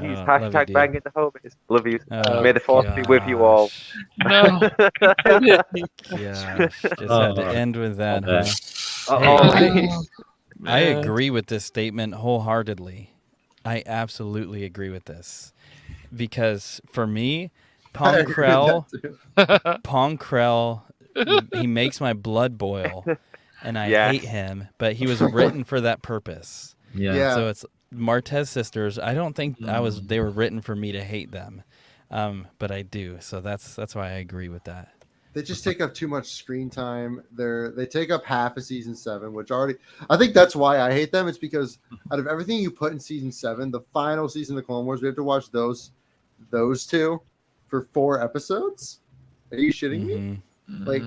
Use hashtag banging the homies. Love you. May the force be with you all. No. Gosh, just had to end with that, huh? I agree with this statement wholeheartedly. I absolutely agree with this. Because for me, Pong Krell, he makes my blood boil. And I hate him, but he was written for that purpose. Yeah. So it's Martez sisters. I don't think they were written for me to hate them. But I do. So that's why I agree with that. They just take up too much screen time. They take up half of season 7, which already I think that's why I hate them. It's because out of everything you put in season 7, the final season of the Clone Wars, we have to watch those two for 4 episodes. Are you shitting me? Like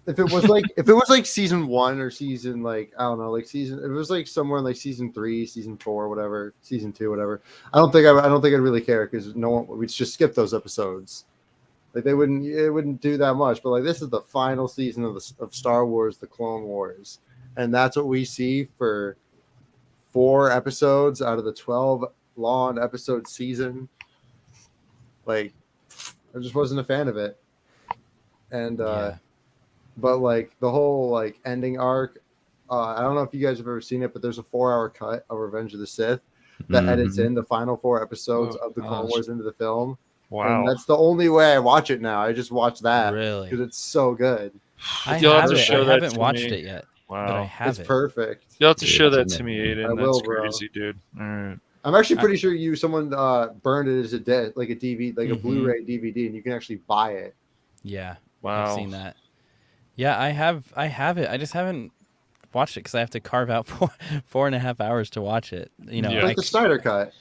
if it was like season 1 or season like I don't know, like season if it was like somewhere in like season 3, season 4, whatever, season 2, whatever. I don't think I'd really care because no one we'd just skip those episodes. Like it wouldn't do that much, but like this is the final season of Star Wars, the Clone Wars, and that's what we see for 4 episodes out of the 12 long episode season. Like, I just wasn't a fan of it, and but like the whole like ending arc, I don't know if you guys have ever seen it, but there's a 4-hour cut of Revenge of the Sith that edits in the final 4 episodes of the Clone Wars into the film. Wow. And that's the only way I watch it now. I just watch that Really? because it's so good. I You'll have have to it. show I that haven't to watched me. it yet, Wow. but I have It's it. perfect. You'll have to Yeah, show it's that amazing. to me, Aiden. I That's will, bro. crazy, dude. All right. I'm actually pretty sure someone burned it as a like a DVD, like a Mhm. Blu-ray DVD, and you can actually buy it. Yeah, Wow. I've seen that. Yeah, I have it. I just haven't watched it because I have to carve out 4.5 hours to watch it. You know, Yeah. Like the Snyder cut.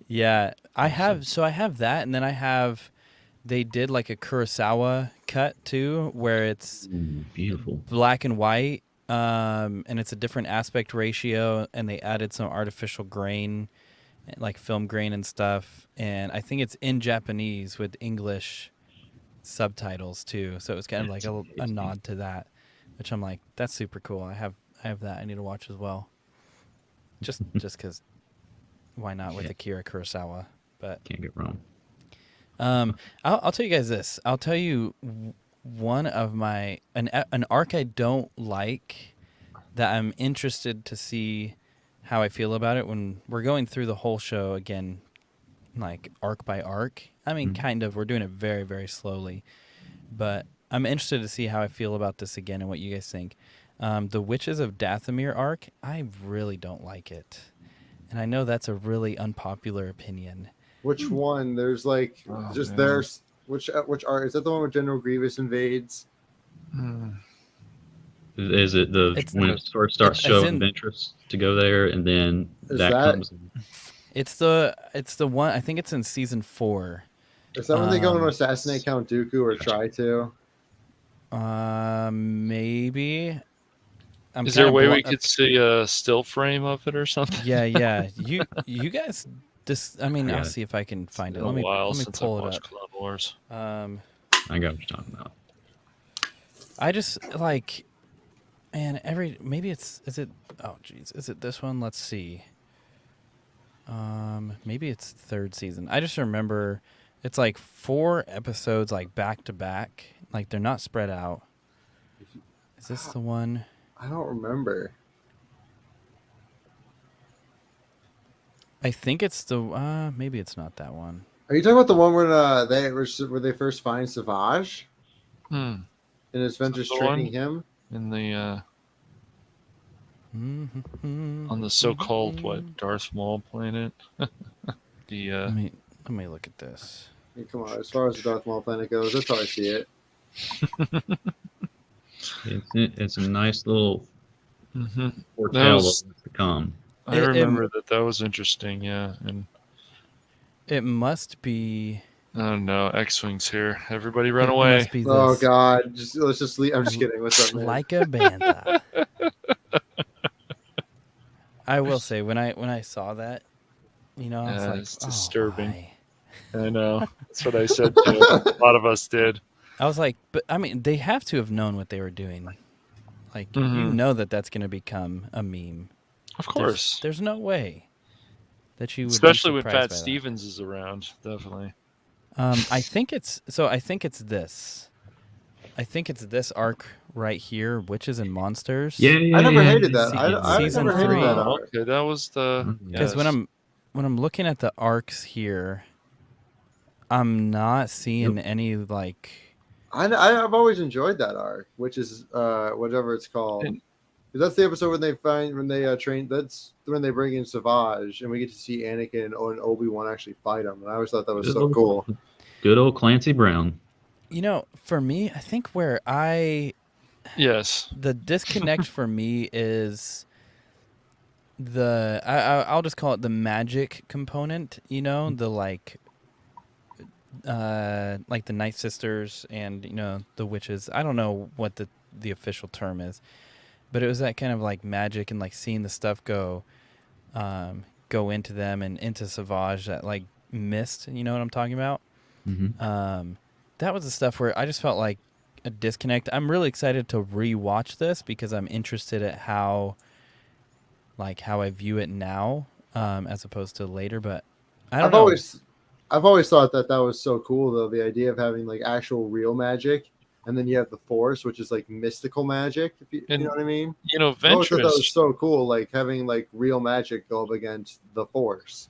yeah, I have. So I have that, and then I have. They did like a Kurosawa cut too, where it's Beautiful. black and white, and it's a different aspect ratio, and they added some artificial grain, like film grain and stuff. And I think it's in Japanese with English subtitles too, so it was kind of like a nod to that, which I'm like, that's super cool. I have that. I need to watch as well. Just because, why not with Akira Kurosawa? But Can't get wrong. I'll tell you guys this. I'll tell you one of my an arc I don't like that I'm interested to see how I feel about it when we're going through the whole show again, like arc by arc. I mean, kind of. We're doing it very, very slowly, but I'm interested to see how I feel about this again and what you guys think. The Witches of Dathomir arc, I really don't like it, and I know that's a really unpopular opinion. Which one? There's like there's which art is that the one where General Grievous invades? Is it when it first starts showing interest to go there, and then that comes? It's the one. I think it's in season 4. Is that when they go and assassinate Count Dooku or try to? Maybe. Is there a way we could see a still frame of it or something? Yeah. You guys. I mean, I'll see if I can find it. Let me pull it up. Clone Wars. I got what you're talking about. I just like, man. Maybe is it? Oh, geez, is it this one? Let's see. Maybe it's 3rd season. I just remember it's like 4 episodes, like back to back. Like they're not spread out. Is this the one? I don't remember. I think it's the. Maybe it's not that one. Are you talking about the one where they first find Savage? And his Ventress training him in the on the so-called Darth Maul planet. Let me look at this. Hey, come on, as far as the Darth Maul planet goes, that's how I see it. It's a nice little foretell of what's to come. I remember that was interesting, yeah. And it must be. Oh no, X-Wing's here. Everybody run away. Oh God, let's just leave. I'm just kidding. What's up, man? Like a bantha. I will say when I saw that, you know, I was like, it's disturbing. Why? I know. That's what I said too. A lot of us did. I was like, but I mean, they have to have known what they were doing. Like, you know that's going to become a meme. Of course. There's no way that you would. Especially when be Pat surprised by that. Stevens is around, definitely. I think it's this. I think it's this arc right here, Witches and Monsters. Yeah. I never hated that. I Season never hated 3. that arc. Okay, that was the. Because when I'm looking at the arcs here, I'm not seeing any like. I've always enjoyed that arc, which is whatever it's called. That's the episode when they train. That's when they bring in Savage, and we get to see Anakin and Obi-Wan actually fight him. And I always thought that was so cool. Good old Clancy Brown. You know, for me, I think where the disconnect for me is I'll just call it the magic component. You know, the like the Night Sisters and the witches. I don't know what the official term is. But it was that kind of like magic and like seeing the stuff go into them and into Savage, that like mist. You know what I'm talking about? Mm-hmm. That was the stuff where I just felt like a disconnect. I'm really excited to rewatch this because I'm interested at how I view it now as opposed to later. But I've always thought that was so cool though, the idea of having like actual real magic and then you have the Force, which is like mystical magic. If you know what I mean. You know, I always thought that was Ventress. so cool, like having like real magic go up against the Force,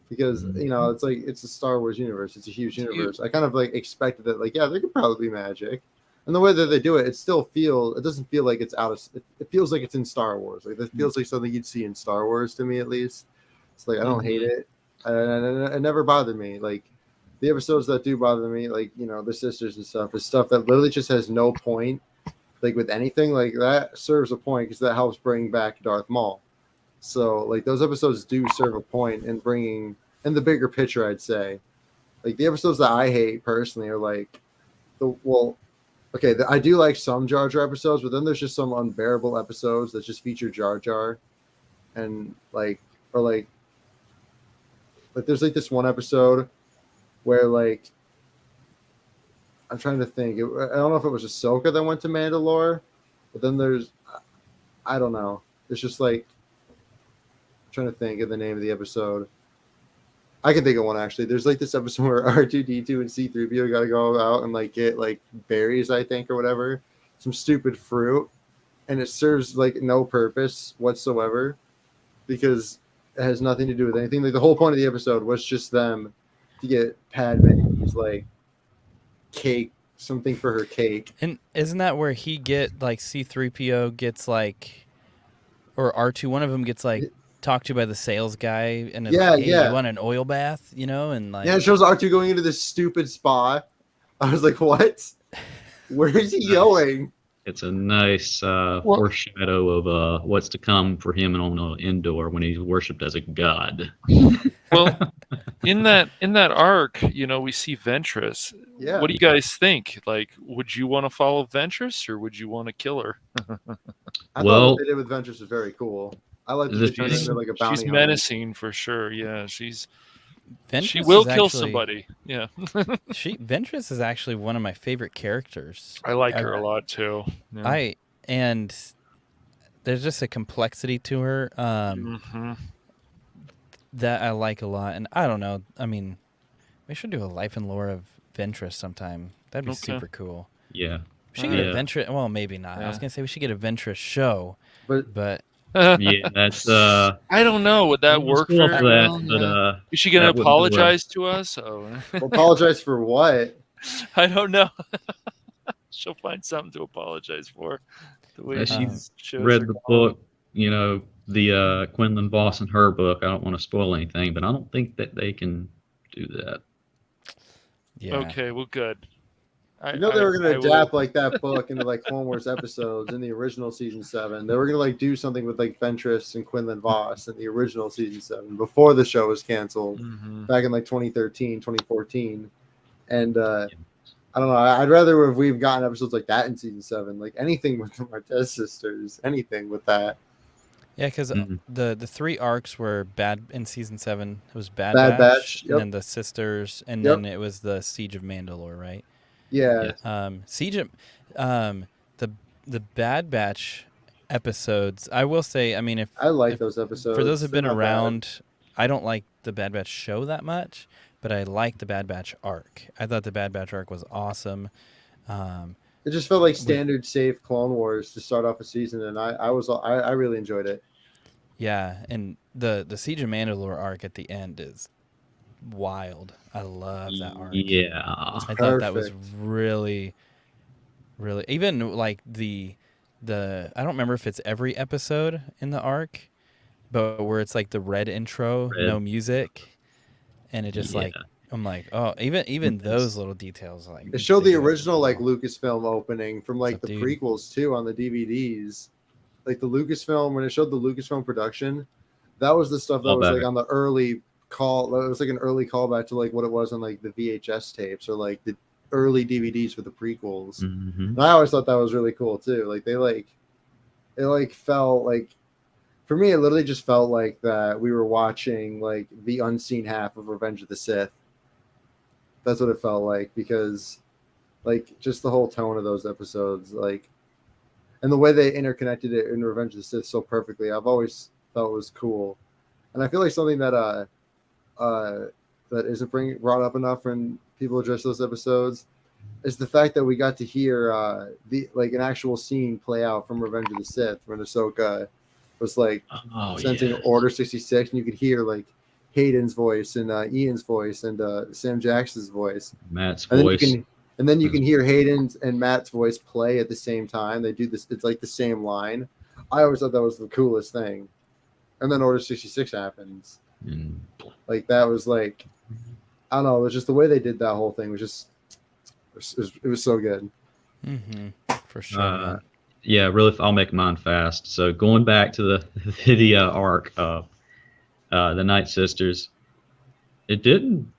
because you know it's like it's a Star Wars universe, it's a huge universe. I kind of like expected that, like yeah, there could probably be magic, and the way that they do it, it doesn't feel like it's out of it feels like it's in Star Wars. Like it feels like something you'd see in Star Wars to me at least. It's like I don't hate it, and it never bothered me. Like the episodes that do bother me, like you know the sisters and stuff, is stuff that literally just has no point. Like with anything like that serves a point because that helps bring back Darth Maul. So like those episodes do serve a point in bringing in the bigger picture. I'd say like the episodes that I hate personally are like I do like some Jar Jar episodes, but then there's just some unbearable episodes that just feature Jar Jar, and like there's like this one episode where like I'm trying to think. I don't know if it was Ahsoka that went to Mandalore, but then I don't know. It's just like I'm trying to think of the name of the episode. I can think of one actually. There's like this episode where R2D2 and C3PO got to go out and like get like berries, I think, or whatever, some stupid fruit, and it serves like no purpose whatsoever because it has nothing to do with anything. Like the whole point of the episode was just them to get Padme's like cake, something for her cake. And isn't that where he get like C-3PO gets like, or R2, one of them gets like talked to by the sales guy and is like, hey, you want an oil bath, you know? And like, yeah, it shows R2 going into this stupid spa. I was like, what? Where is he going? It's a nice foreshadow of what's to come for him on Endor when he's worshipped as a god. Well, in that arc, you know, we see Ventress. Yeah. What do you guys think? Like, would you want to follow Ventress or would you want to kill her? I thought what they did with Ventress was very cool. I like that they turned into like a bounty she's hunter. menacing for sure. Yeah, she Ventress will is kill actually, somebody. Yeah. Ventress is actually one of my favorite characters. I like her a lot too. Yeah. And there's just a complexity to her that I like a lot. And I don't know. I mean, we should do a life and lore of Ventress sometime. That'd be super cool. Yeah. We should get a Ventress. Well, maybe not. I was gonna say we should get a Ventress show, but yeah, that's I don't know. Would that work for that? But is she gonna apologize to us? Oh. Apologize for what? I don't know. She'll find something to apologize for. The way she's read the book, you know, the Quinlan Voss and her book. I don't want to spoil anything, but I don't think that they can do that. Yeah. Okay. Well, good. You know they were going to adapt like that book into like Clone Wars episodes in the original season 7. They were going to like do something with like Ventress and Quinlan Voss in the original season 7 before the show was canceled back in like 2013, 2014. And I don't know. I'd rather we've gotten episodes like that in season 7, like anything with the Martez sisters, anything with that. Yeah, because the 3 arcs were bad in season 7. It was Bad Batch, and then the sisters, and then it was the Siege of Mandalore, right? Yeah. Siege of the Bad Batch episodes. I will say, I mean, if I like those episodes for those who've been They're not around, bad. I don't like the Bad Batch show that much, but I like the Bad Batch arc. I thought the Bad Batch arc was awesome. It just felt like standard safe Clone Wars to start off a season, and I really enjoyed it. Yeah, and the Siege of Mandalore arc at the end is wild. I love that arc. Yeah, I thought that was really, really, even like the I don't remember if it's every episode in the arc, but where it's like the red intro, no music, and it just like I'm like, oh, even those little details, like it showed the original like Lucasfilm opening from like the prequels too on the DVDs, like the Lucasfilm when it showed the Lucasfilm production, that was the stuff that was like on the early call. It was like an early callback to like what it was on like the VHS tapes or like the early DVDs for the prequels. And I always thought that was really cool too. Like it felt like, for me, it literally just felt like that we were watching like the unseen half of Revenge of the Sith. That's what it felt like, because like just the whole tone of those episodes, like, and the way they interconnected it in Revenge of the Sith so perfectly, I've always felt was cool. And I feel like something that isn't brought up enough when people address those episodes is the fact that we got to hear an actual scene play out from Revenge of the Sith when Ahsoka was like sensing Order 66, and you could hear like Hayden's voice and Ian's voice and Sam Jackson's voice, Matt's and voice. then you can hear Hayden's and Matt's voice play at the same time. They do this; it's like the same line. I always thought that was the coolest thing. And then Order 66 happens. Like that was like, I don't know. It was just the way they did that whole thing was just, it was so good. For sure. Yeah, really. I'll make mine fast. So going back to the video arc of the Night Sisters, it didn't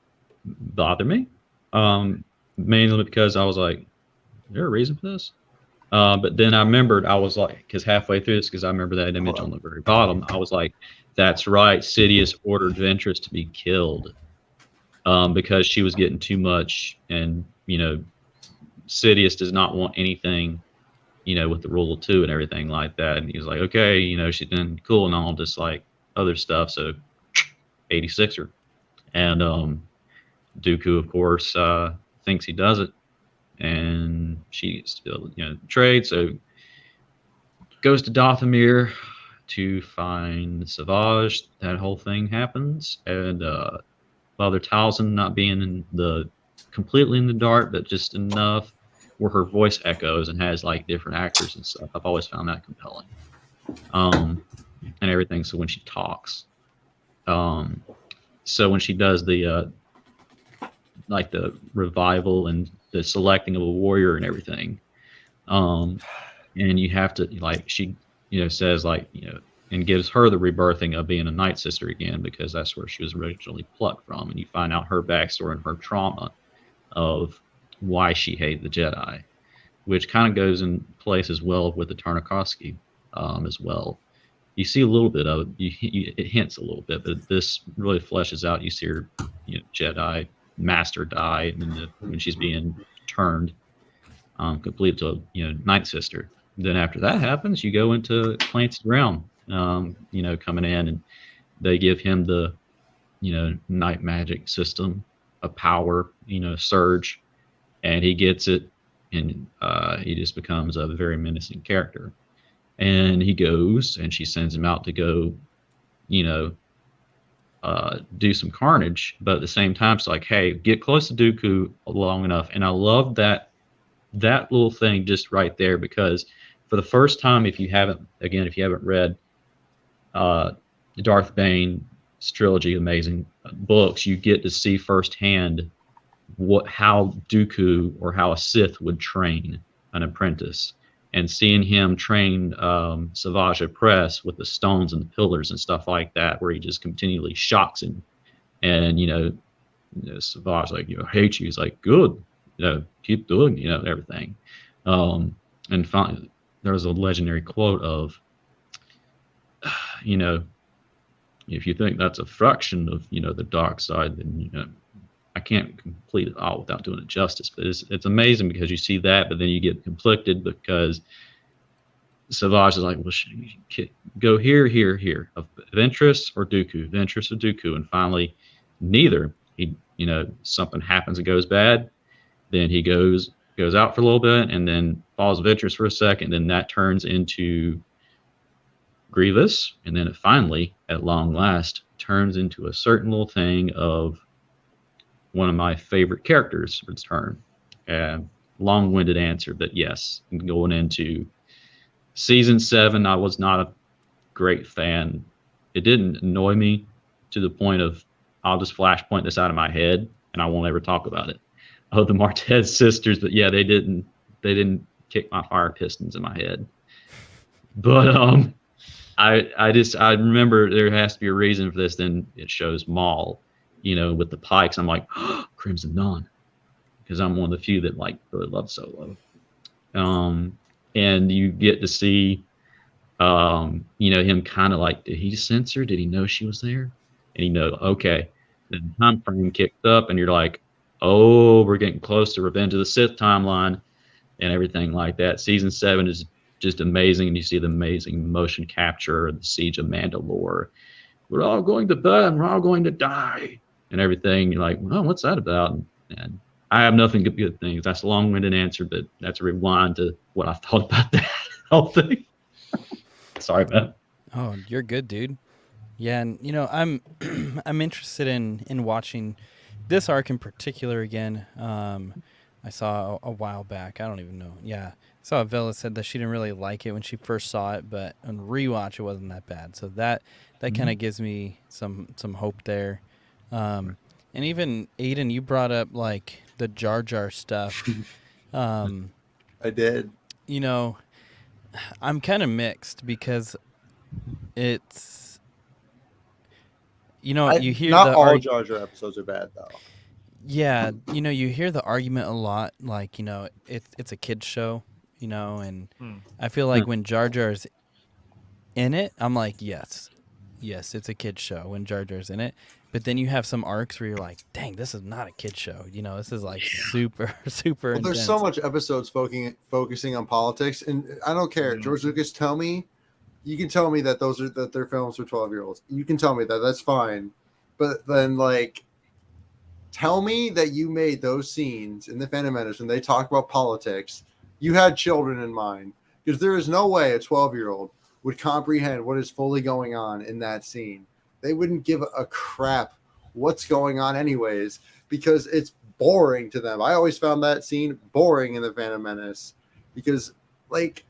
bother me. Mainly because I was like, is there a reason for this? But then I remembered, I was like, because halfway through this, because I remember that image on the very bottom, I was like, that's right, Sidious ordered Ventress to be killed because she was getting too much, and, you know, Sidious does not want anything, you know, with the rule of two and everything like that. And he was like, okay, you know, she's been cool and all this, like, other stuff, so 86er. And Dooku, of course, thinks he does it. And she still, you know, trade. So goes to Dathomir to find Savage. That whole thing happens, and while they're Talzin not being in the completely in the dark, but just enough where her voice echoes and has like different actors and stuff. I've always found that compelling, and everything. So when she talks, so when she does the like the revival and the selecting of a warrior and everything, and you have to, like, she, you know, says, like, you know, and gives her the rebirthing of being a Night Sister again, because that's where she was originally plucked from, and you find out her backstory and her trauma of why she hated the Jedi, which kind of goes in place as well with the Tartakovsky as well. You see a little bit of it, it hints a little bit, but this really fleshes out. You see her, you know, Jedi Master die, and when she's being turned complete to, you know, Night Sister. Then after that happens, you go into Clancy's realm, you know, coming in, and they give him the, you know, night magic system, a power, you know, surge, and he gets it, and he just becomes a very menacing character. And he goes, and she sends him out to go, you know, do some carnage, but at the same time, it's like, hey, get close to Dooku long enough. And I love that little thing just right there, because for the first time, if you haven't read Darth Bane's trilogy, amazing books, you get to see firsthand how Dooku, or how a Sith would train an apprentice. And seeing him train Savage Opress with the stones and the pillars and stuff like that, where he just continually shocks him. And, you know Savage, like, you know, hate you. He's like, good, you know, keep doing, you know, everything. And finally, there was a legendary quote of, you know, if you think that's a fraction of, you know, the dark side, then, you know, I can't complete it all without doing it justice. But it's amazing, because you see that, but then you get conflicted, because Savage is like, well, go here, Ventress or Dooku, and finally neither. He, you know, something happens and goes bad, then he goes out for a little bit, and then follows Ventress for a second, then that turns into Grievous, and then it finally, at long last, turns into a certain little thing of one of my favorite characters return. Long-winded answer, but yes, going into season 7, I was not a great fan. It didn't annoy me to the point of, I'll just flashpoint this out of my head and I won't ever talk about it. Oh, the Martez sisters, but yeah, they didn't kick my fire pistons in my head. But I remember there has to be a reason for this. Then it shows Maul, you know, with the pikes. I'm like, oh, Crimson Dawn, because I'm one of the few that like really love Solo. And you get to see, you know, him kind of like, did he sense her? Did he know she was there? And you know, okay, the time frame kicked up, and you're like, oh, we're getting close to Revenge of the Sith timeline and everything like that. Season 7 is just amazing, and you see the amazing motion capture, the Siege of Mandalore. We're all going to burn, we're all going to die, and everything. You're like, well, what's that about? And I have nothing but good things. That's a long-winded answer, but that's a rewind to what I thought about that whole thing. Sorry, man. Oh, you're good, dude. Yeah, and I'm I'm interested in watching this arc in particular again. I saw a while back. I don't even know. Yeah, I saw Villa said that she didn't really like it when she first saw it, but on rewatch it wasn't that bad. So that kind of gives me some hope there. And even Aiden, you brought up like the Jar Jar stuff. I did. I'm kind of mixed because it's you hear not the all Jar Jar episodes are bad though. Yeah, you hear the argument a lot, like, it's a kid's show, and I feel like when Jar Jar's in it, I'm like, yes, it's a kid's show when Jar Jar's in it. But then you have some arcs where you're like, dang, this is not a kid's show. This is like super, super intense. There's so much episodes focusing on politics, and I don't care. George Lucas, you can tell me that they're films for 12-year-olds. You can tell me that. That's fine. But then, like, tell me that you made those scenes in The Phantom Menace when they talk about politics. You had children in mind, because there is no way a 12-year-old would comprehend what is fully going on in that scene. They wouldn't give a crap what's going on anyways, because it's boring to them. I always found that scene boring in The Phantom Menace because, like,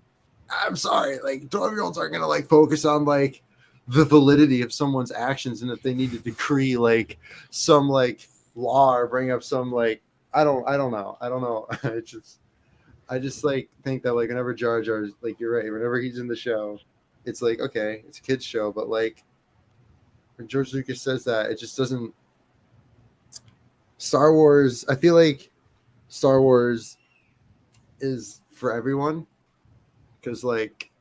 I'm sorry, like, 12-year-olds aren't going to, like, focus on, like, the validity of someone's actions, and if they need to decree, like, some, like, law or bring up some, like, I don't know. I just like think that, like, whenever Jar Jar's, like, you're right, whenever he's in the show, it's like, okay, it's a kid's show, but, like, when George Lucas says that, it just doesn't. Star Wars, I feel like Star Wars is for everyone, because, like,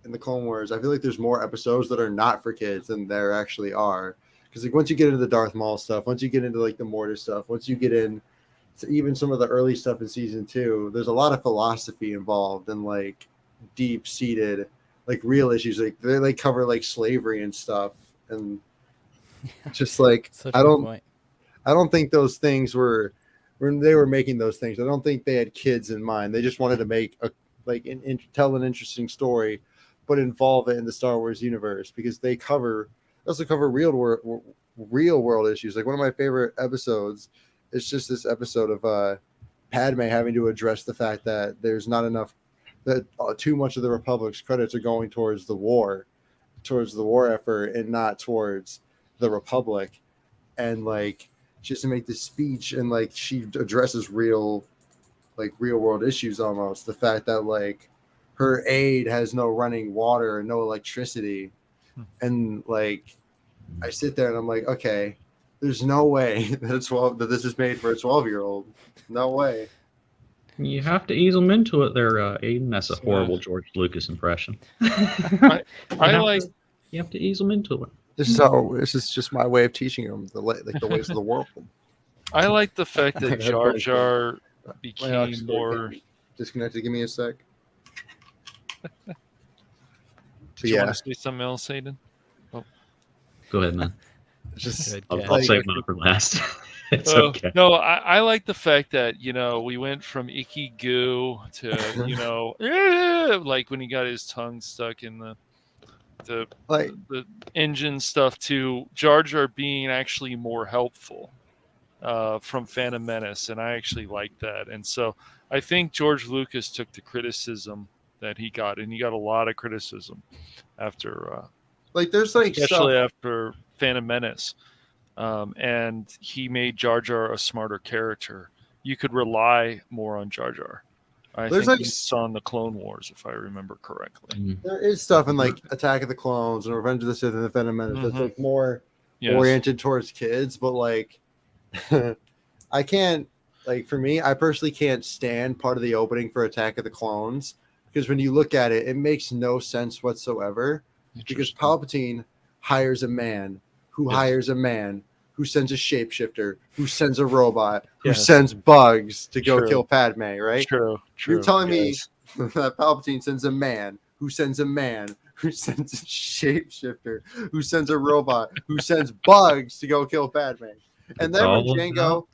in the Clone Wars, I feel like there's more episodes that are not for kids than there actually are. Because, like, once you get into the Darth Maul stuff, once you get into, like, the Mortis stuff, once you get in to even some of the early stuff in season 2, there's a lot of philosophy involved and, like, deep-seated, like, real issues. Like, they, like, cover, like, slavery and stuff, and just, like, I don't think those things were, when they were making those things, I don't think they had kids in mind. They just wanted to make tell an interesting story, but involve it in the Star Wars universe, because they also cover real world issues. Like, one of my favorite episodes is just this episode of Padme having to address the fact that there's not enough, that too much of the Republic's credits are going towards the war effort and not towards the Republic. And, like, she has to make this speech, and, like, she addresses real world issues almost. The fact that, like, her aide has no running water and no electricity. And, like, I sit there and I'm like, okay, there's no way that this is made for a 12-year-old. No way. You have to ease them into it there, Aiden. That's a horrible George Lucas impression. You have to ease them into it. This is just my way of teaching them the ways of the world. I like the fact that Jar Jar became more disconnected. Give me a sec. Did you want to say something else, Aiden? Oh. Go ahead, man. Just I'll save mine for last. It's okay. No, I like the fact that, we went from icky goo to, like when he got his tongue stuck in the engine stuff, to Jar Jar being actually more helpful from Phantom Menace, and I actually like that. And so I think George Lucas took the criticism that he got, and he got a lot of criticism after, there's like especially after Phantom Menace, and he made Jar Jar a smarter character. You could rely more on Jar Jar. I think it's on the Clone Wars, if I remember correctly. There is stuff in, like, Attack of the Clones and Revenge of the Sith and the Phantom Menace that's, like, more oriented towards kids, but, like, I can't, like, for me, I personally can't stand part of the opening for Attack of the Clones, because when you look at it, it makes no sense whatsoever, because Palpatine hires a man who hires a man who sends a shapeshifter, who sends a robot, who sends bugs to go kill Padme, right? True. You're telling me that Palpatine sends a man who sends a man who sends a shapeshifter, who sends a robot, who sends bugs to go kill Padme. And then when Jango,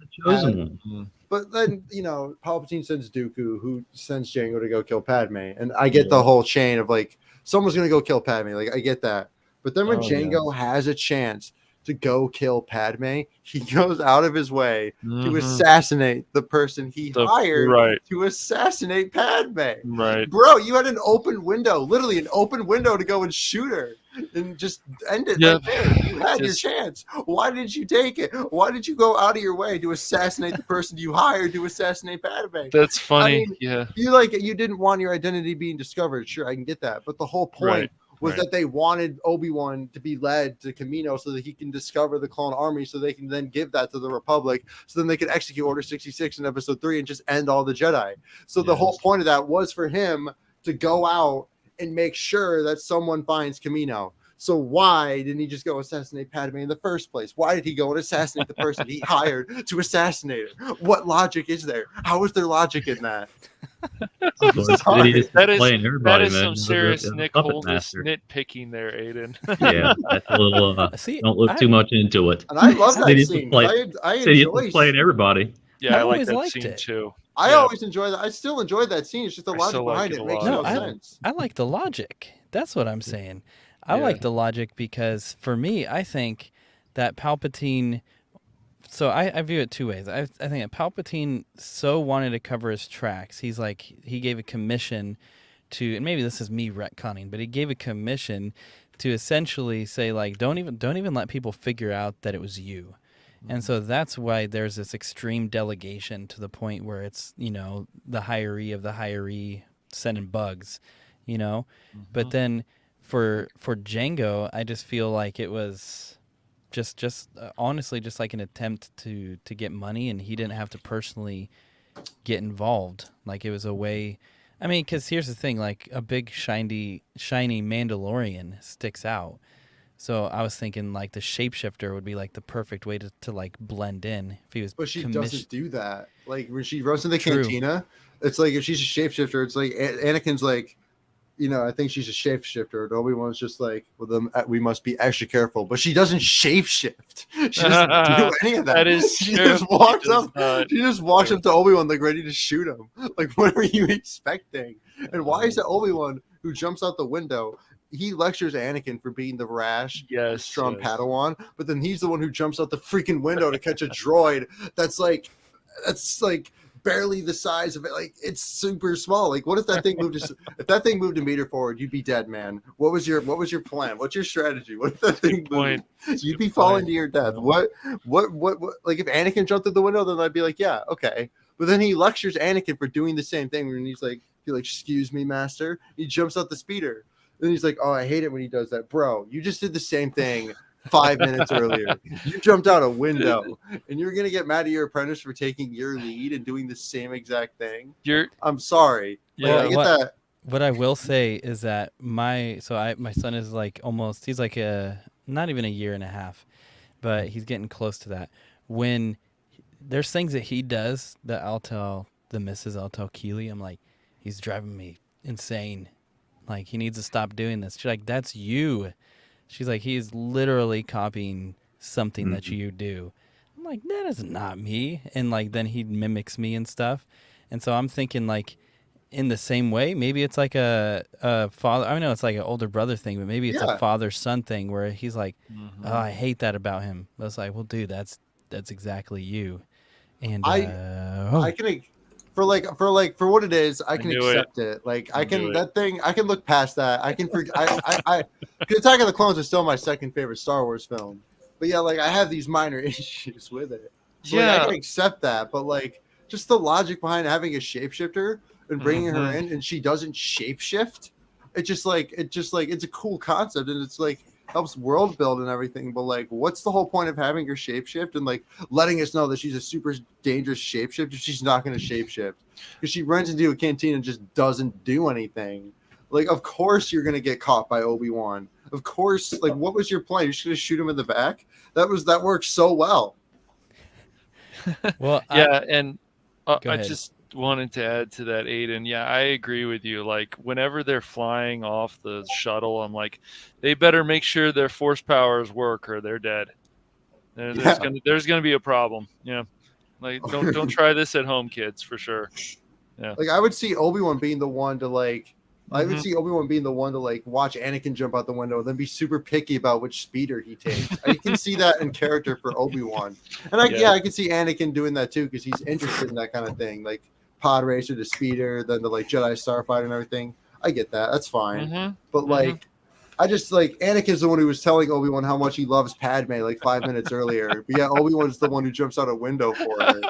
But then, Palpatine sends Dooku, who sends Jango to go kill Padme. And I get the whole chain of like, someone's going to go kill Padme. Like, I get that. But then when Jango has a chance to go kill Padme, he goes out of his way to assassinate the person he hired to assassinate Padme. Right. Bro, you had an open window, literally an open window to go and shoot her and just end it right there. You had your chance. Why did you take it? Why did you go out of your way to assassinate the person you hired to assassinate Padme? That's funny. You didn't want your identity being discovered. Sure, I can get that. But the whole point was that they wanted Obi-Wan to be led to Kamino so that he can discover the clone army so they can then give that to the Republic so then they could execute Order 66 in Episode 3 and just end all the Jedi. So the whole point of that was for him to go out and make sure that someone finds Kamino. So why didn't he just go assassinate Padme in the first place? Why did he go and assassinate the person he hired to assassinate her? What logic is there? How is there logic in that? That is some serious Nick Holdes nitpicking there, Aiden. Yeah, that's a little. Don't look too much into it. And I love that scene. I enjoy playing everybody. Yeah, I like always that liked scene it. too. I always enjoy that. I still enjoy that scene. It's just the logic behind it makes no sense. I like the logic. That's what I'm saying. I like the logic because for me, I think that Palpatine. So I view it two ways. I think that Palpatine so wanted to cover his tracks. He's like, he gave a commission to, and maybe this is me retconning, but he gave a commission to essentially say like, don't even let people figure out that it was you. And so that's why there's this extreme delegation to the point where it's, the hiree of the hiree sending bugs, But then for Jango, I just feel like it was just honestly just like an attempt to get money, and he didn't have to personally get involved. Like it was a way. I mean, because here's the thing: like a big shiny Mandalorian sticks out. So I was thinking like the shapeshifter would be like the perfect way to like blend in if he was. But she doesn't do that. Like when she runs in the cantina, it's like if she's a shapeshifter, it's like Anakin's like, I think she's a shapeshifter. And Obi-Wan's just like, well, we must be extra careful. But she doesn't shapeshift. She doesn't do any of that. That is she true. just walks up. She just walks up to Obi-Wan like ready to shoot him. Like what were you expecting? And why is it Obi-Wan who jumps out the window? He lectures Anakin for being the rash, strong Padawan, but then he's the one who jumps out the freaking window to catch a droid that's like barely the size of it. Like it's super small. Like what if that thing moved? If that thing moved a meter forward, you'd be dead, man. What was your plan? What's your strategy? What if that thing moved? You'd be falling to your death. What? Like if Anakin jumped through the window, then I'd be like, yeah, okay. But then he lectures Anakin for doing the same thing, and he's like, excuse me, master. He jumps out the speeder. Then he's like, oh, I hate it when he does that. Bro, you just did the same thing 5 minutes earlier. You jumped out a window, and you're going to get mad at your apprentice for taking your lead and doing the same exact thing? I'm sorry. Yeah, I get that. What I will say is that my son is like he's like not even a year and a half, but he's getting close to that. When there's things that he does that I'll tell the missus, I'll tell Keely, I'm like, he's driving me insane. Like, he needs to stop doing this. She's like, that's you. She's like, he's literally copying something that you do. I'm like, that is not me. And, like, then he mimics me and stuff. And so I'm thinking, like, in the same way, maybe it's like a father. I know it's like an older brother thing, but maybe it's a father-son thing where he's like, oh, I hate that about him. I was like, well, dude, that's exactly you. And I can... For what it is, I can accept it. Like I can look past that. I can forget. Attack of the Clones is still my second favorite Star Wars film. But yeah, like I have these minor issues with it. So like, I can accept that. But like just the logic behind having a shapeshifter and bringing her in, and she doesn't shapeshift. It's a cool concept, and it's like helps world build and everything, but like what's the whole point of having her shapeshift and like letting us know that she's a super dangerous shapeshift if she's not going to shapeshift? Because she runs into a canteen and just doesn't do anything. Like of course you're going to get caught by Obi-Wan. Of course, like what was your plan? You're just going to shoot him in the back? That works so well. Well, I just wanted to add to that, Aiden. Yeah, I agree with you. Like whenever they're flying off the shuttle, I'm like, they better make sure their force powers work or they're dead. There's gonna be a problem. Yeah. Like, don't try this at home, kids, for sure. Yeah. Like I would see Obi-Wan being the one to like. I would Mhm. see Obi-Wan being the one to like watch Anakin jump out the window, then be super picky about which speeder he takes. I can see that in character for Obi-Wan, and I can see Anakin doing that too because he's interested in that kind of thing, like pod racer to speeder, then the like Jedi starfighter and everything. I get that. That's fine. Mhm. But like, I just like Anakin's the one who was telling Obi-Wan how much he loves Padme like 5 minutes earlier. But yeah, Obi-Wan's the one who jumps out a window for her.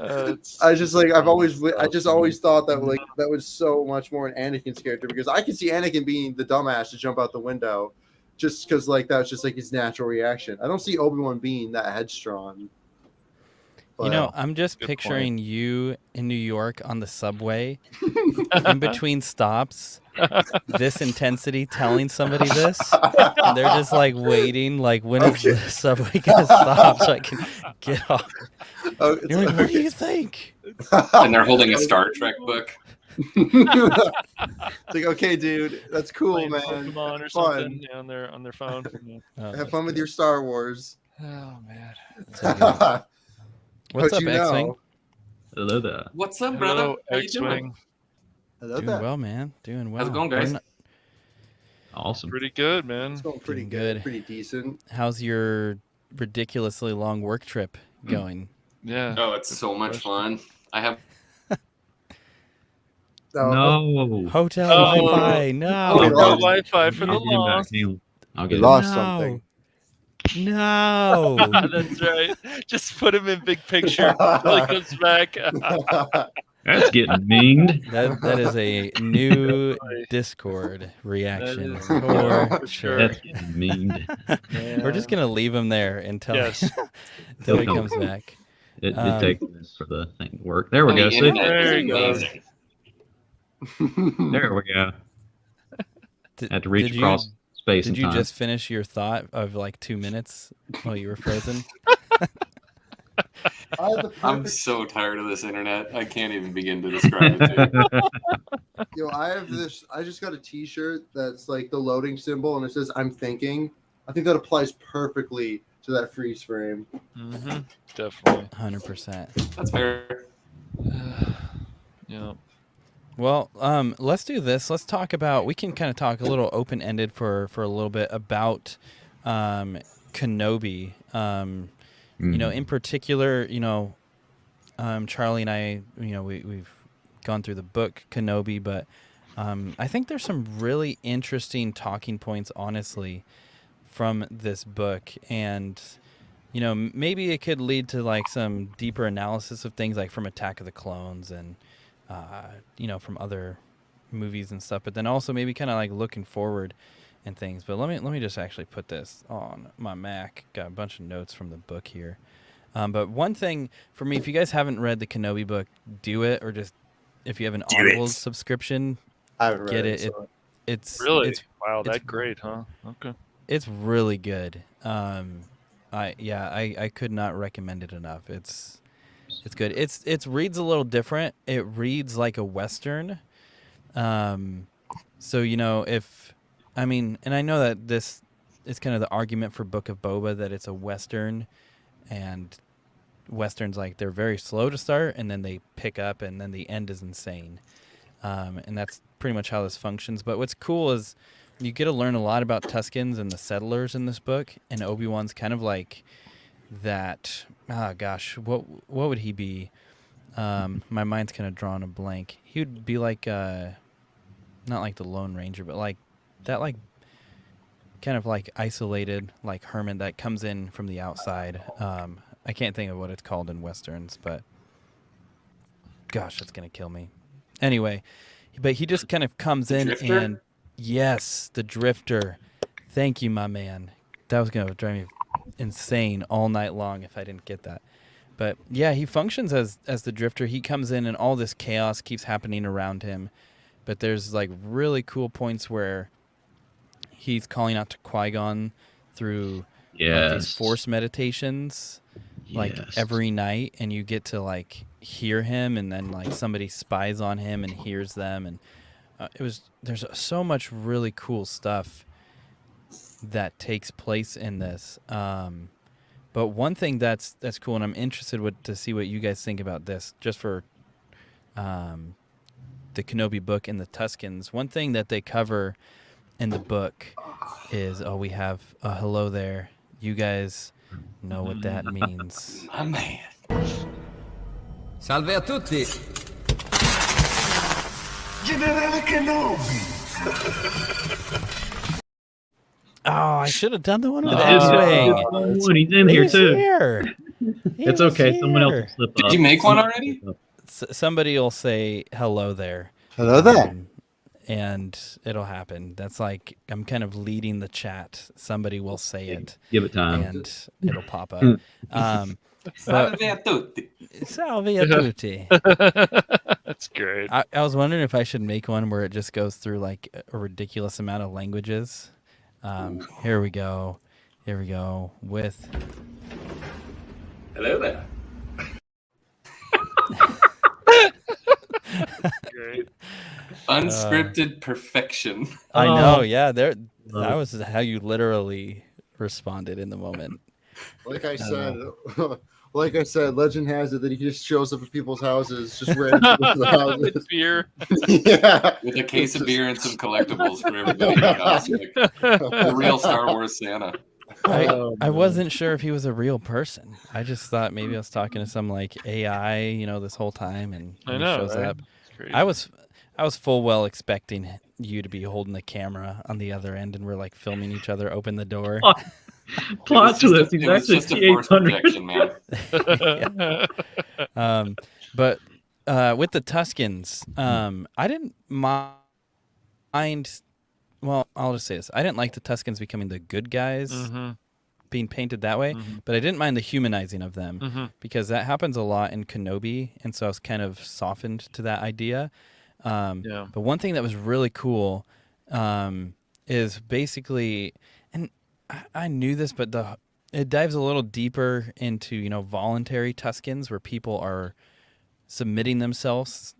I just like I just always thought that like that was so much more in Anakin's character because I can see Anakin being the dumbass to jump out the window just because like that's just like his natural reaction. I don't see Obi-Wan being that headstrong. You know, But- I'm just picturing you in New York on the subway, in between stops, this intensity, telling somebody this, and they're just like waiting, like when is the subway gonna stop so I can get off? Oh, You're like, what do you think? And they're holding a Star Trek book. It's like, okay, dude, that's cool, Playing man. Pokemon or Fun. something on their phone. Yeah. Have fun with your Star Wars. Oh man. What's But up, you X-Wing? know- Hello there. What's up, brother? Hello, How you doing? X-Wing. Hello Doing there. well, man. Doing well. How's it going, guys? Awesome. Pretty good, man. It's going pretty Doing good. good. Pretty decent. How's your ridiculously long work trip going? Yeah. Oh, it's so much fun. I have No. Hotel Oh. Wi-Fi. No. Oh, No lost. Wi-Fi for the I'll get him back. lost. Hang on. I'll We get him. lost No. something. No. That's right. Just put him in big picture until he comes back. That's getting minged. That is a new Discord reaction That is- for for sure. That's getting minged. We're just gonna leave him there until Yes. until he He'll comes back. It Um, takes this for the thing to work. There we go. the See? internet There is you go. amazing. There we go. Did, Had to reach did you- across space Did and you time. just finish your thought of like 2 minutes while you were frozen? I have the I'm perfect, so tired of this internet. I can't even begin to describe it to you. I have this. I just got a T-shirt that's like the loading symbol, and it says "I'm thinking." I think that applies perfectly to that freeze frame. Mm-hmm. Definitely. 100%. That's fair. Yeah. Well, let's do this. Let's talk about. We can kind of talk a little open-ended for a little bit about Kenobi. You know, in particular, you know, Charlie and I, you know, we've gone through the book Kenobi, but I think there's some really interesting talking points, honestly, from this book, and you know, maybe it could lead to like some deeper analysis of things, like from Attack of the Clones and you know, from other movies and stuff. But then also maybe kind of like looking forward and things. But let me just actually put this on my Mac. Got a bunch of notes from the book here. But one thing for me, if you guys haven't read the Kenobi book, do it, or just if you have an Audible subscription, I haven't read get it. it. So. It's Really? it's Wow, it's- that great, huh? Okay. it's really good. I could not recommend it enough. It's good. It reads a little different. It reads like a Western. So you know, and I know that this is kind of the argument for Book of Boba, that it's a Western, and Westerns, like, they're very slow to start and then they pick up and then the end is insane. And that's pretty much how this functions. But what's cool is you get to learn a lot about Tuscans and the settlers in this book, and Obi-Wan's kind of like that. What would he be? My mind's kind of drawn a blank. He would be like not like the Lone Ranger, but like that, like kind of like isolated, like hermit that comes in from the outside. I can't think of what it's called in Westerns, but gosh, that's gonna kill me. Anyway, but he just kind of comes in Drifter? and yes, the Drifter. Thank you, my man. That was gonna drive me insane all night long if I didn't get that. But yeah, he functions as the Drifter. He comes in and all this chaos keeps happening around him. But there's like really cool points where he's calling out to Qui-Gon through like, these Force meditations, like every night, and you get to like hear him, and then like somebody spies on him and hears them, and there's so much really cool stuff that takes place in this. But one thing that's cool, and I'm interested to see what you guys think about this, just for the Kenobi book and the Tuscans. One thing that they cover in the book is, we have a hello there. You guys know what that means. My man. Salve a tutti. General Kenobi. Oh, I should have done the one with Oh, X-Wing. he's in here He's too. here. It's okay. Someone else will slip up. Did you make one already? Somebody will say hello there. Hello there. And it'll happen. That's like, I'm kind of leading the chat. Somebody will say it. Give it time. And it'll pop up. Salve a tutti. Salve a tutti. That's great. I was wondering if I should make one where it just goes through like a ridiculous amount of languages. Here we go. With Hello there. Great. Unscripted perfection. I know, yeah. That was how you literally responded in the moment. Like I said, legend has it that he just shows up at people's houses, just random people's houses. With beer. Yeah. With a case of beer and some collectibles for everybody in the house. Like the real Star Wars Santa. I wasn't sure if he was a real person. I just thought maybe I was talking to some like AI, this whole time, and I he know, shows right? up. It's crazy. I was full well expecting you to be holding the camera on the other end, and we're like filming each other open the door. Plot twist. He's It was actually just a forced T800. projection, man. But with the Tuscans, I didn't mind. Well, I'll just say this: I didn't like the Tuscans becoming the good guys, being painted that way. But I didn't mind the humanizing of them because that happens a lot in Kenobi, and so I was kind of softened to that idea. But one thing that was really cool is basically, and I knew this, but it dives a little deeper into voluntary Tuscans, where people are submitting themselves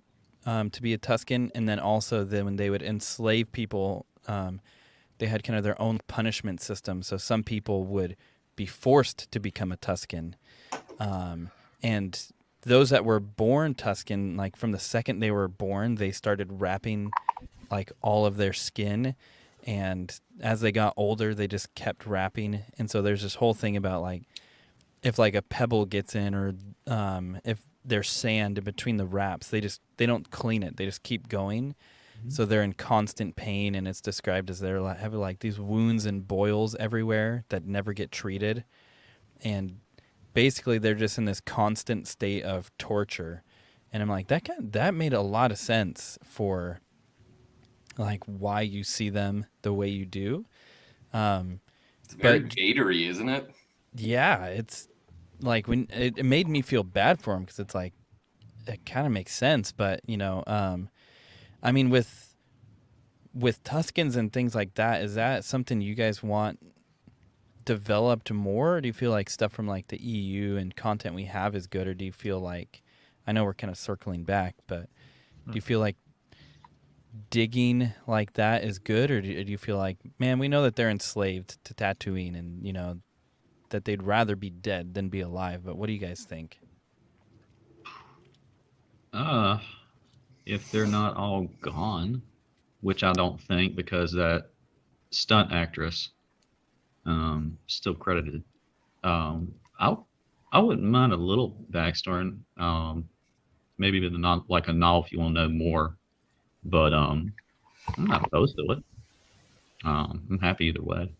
to be a Tuscan, and then also when they would enslave people, they had kind of their own punishment system. So some people would be forced to become a Tuscan, and those that were born Tuscan, like from the second they were born, they started wrapping like all of their skin. And as they got older, they just kept wrapping. And so there's this whole thing about like, if like a pebble gets in, or if there's sand in between the wraps, they don't clean it. They just keep going. So they're in constant pain, and it's described as they're have like these wounds and boils everywhere that never get treated. And basically they're just in this constant state of torture. And I'm like, that made a lot of sense for like why you see them the way you do. It's very Gator-y, isn't it? Yeah, it's like when it made me feel bad for him, because it's like it kind of makes sense, but I mean, with Tuscans and things like that, is that something you guys want developed more? Or do you feel like stuff from like the EU and content we have is good, or do you feel like, I know we're kind of circling back, but do you feel like digging like that is good, or do you feel like, man, we know that they're enslaved to Tatooine, and that they'd rather be dead than be alive? But what do you guys think? If they're not all gone, which I don't think, because that stunt actress still credited. I wouldn't mind a little backstory. Maybe even like a novel if you want to know more. But I'm not opposed to it. I'm happy either way.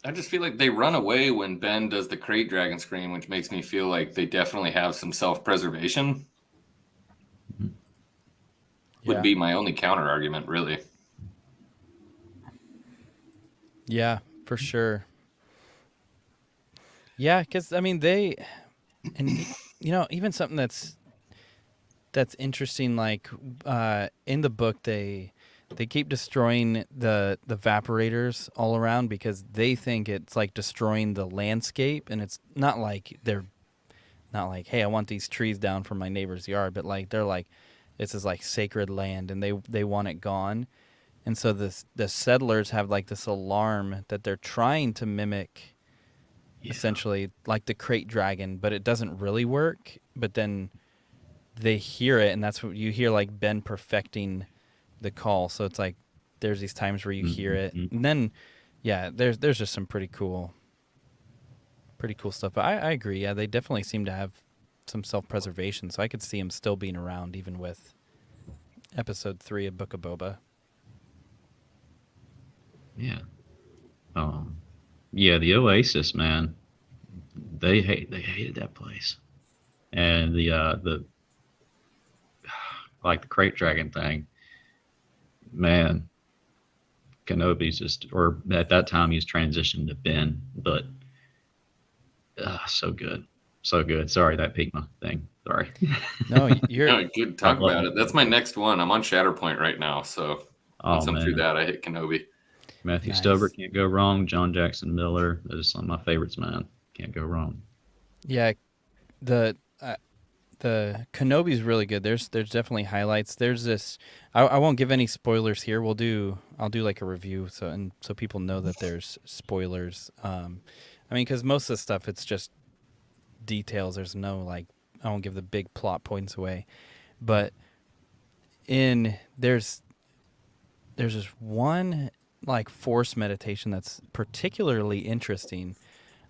I just feel like they run away when Ben does the crate dragon scream, which makes me feel like they definitely have some self-preservation. Would be my only counter argument, really. Yeah, for sure. Yeah, because I mean even something that's interesting, like in the book they keep destroying the evaporators all around, because they think it's like destroying the landscape, and it's not like they're not like, hey, I want these trees down from my neighbor's yard, but like they're like, this is like sacred land, and they want it gone. And so the settlers have like this alarm that they're trying to mimic essentially like the crate dragon, but it doesn't really work. But then they hear it, and that's what you hear, like Ben perfecting the call. So it's like there's these times where you hear it, and then there's just some pretty cool stuff. But I agree. Yeah, they definitely seem to have some self-preservation, so I could see him still being around even with episode 3 of Book of Boba. Yeah. Yeah, the Oasis, man. They hated that place. And the like the crate dragon thing. Man, Kenobi's just, or at that time he's transitioned to Ben, but so good. So good. Sorry, that peaked my thing. Sorry. No, you're No, good. Talk about it. That's my next one. I'm on Shatterpoint right now, so once I'm through that, I hit Kenobi. Matthew Nice. Stover, can't go wrong. John Jackson Miller, those are some of my favorites, man. Can't go wrong. Yeah, the Kenobi's really good. There's definitely highlights. There's this. I won't give any spoilers here. I'll do like a review so people know that there's spoilers. I mean, because most of the stuff it's just details. There's no like I won't give the big plot points away, but there's this one like force meditation that's particularly interesting,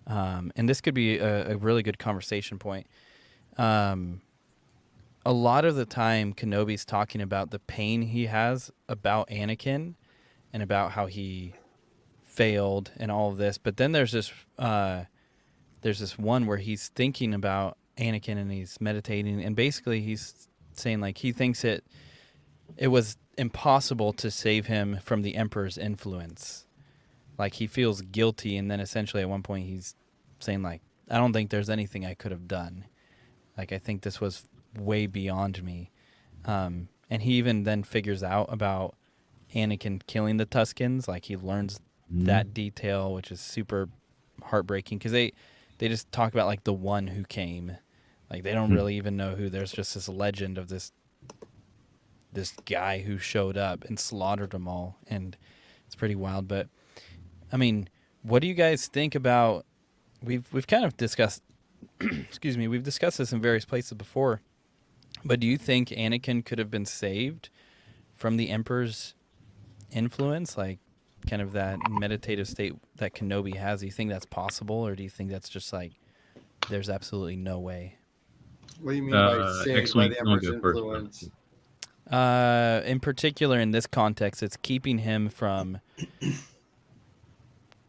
and this could be a really good conversation point. A lot of the time, Kenobi's talking about the pain he has about Anakin and about how he failed and all of this. But then there's this one where he's thinking about Anakin and he's meditating, and basically he's saying like he thinks it was impossible to save him from the Emperor's influence. Like he feels guilty, and then essentially at one point he's saying like, I don't think there's anything I could have done. Like I think this was way beyond me. And he even then figures out about Anakin killing the Tuscans. Like he learns that detail, which is super heartbreaking because they just talk about like the one who came. Like they don't really even know who. There's just this legend of this guy who showed up and slaughtered them all, and it's pretty wild. But I mean, what do you guys think about? We've kind of discussed. Excuse me. We've discussed this in various places before, but do you think Anakin could have been saved from the Emperor's influence, like kind of that meditative state that Kenobi has? Do you think that's possible, or do you think that's just like there's absolutely no way? What do you mean by saved by the Emperor's influence? In particular, in this context, it's keeping him from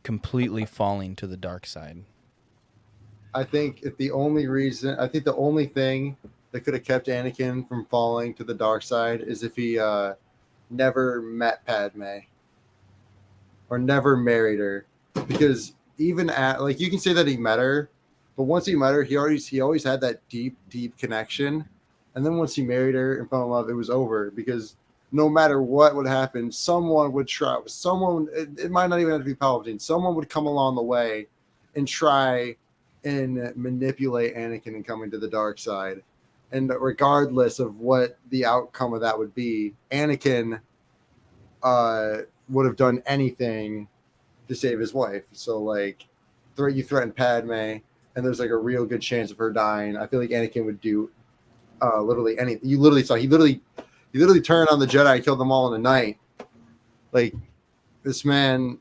completely falling to the dark side. I think the only thing that could have kept Anakin from falling to the dark side is if he never met Padme or never married her. Because even like you can say that he met her, but once he met her, he always had that deep connection. And then once he married her and fell in love, it was over because no matter what would happen, someone would try. It might not even have to be Palpatine. Someone would come along the way and try and manipulate Anakin and coming to the dark side. And regardless of what the outcome of that would be, Anakin would have done anything to save his wife. So like, you threaten Padme, and there's like a real good chance of her dying. I feel like Anakin would do literally anything. You literally saw he literally turned on the Jedi and killed them all in a night. Like this man.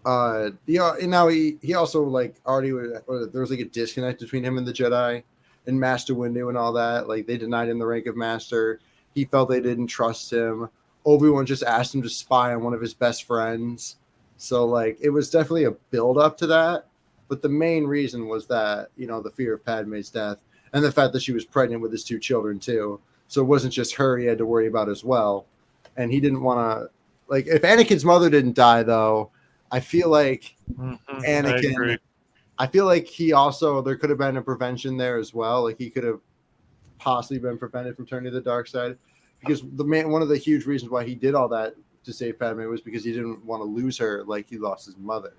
Now he also like already there was like a disconnect between him and the Jedi and Master Windu and all that. Like they denied him the rank of Master. He felt they didn't trust him. Obi-Wan just asked him to spy on one of his best friends. So like it was definitely a build up to that. But the main reason was that, the fear of Padme's death and the fact that she was pregnant with his 2 children too. So it wasn't just her he had to worry about as well. And he didn't want to, like, if Anakin's mother didn't die though, I feel like Anakin, I feel like there could have been a prevention there as well. Like he could have possibly been prevented from turning to the dark side because one of the huge reasons why he did all that to save Padme was because he didn't want to lose her like he lost his mother,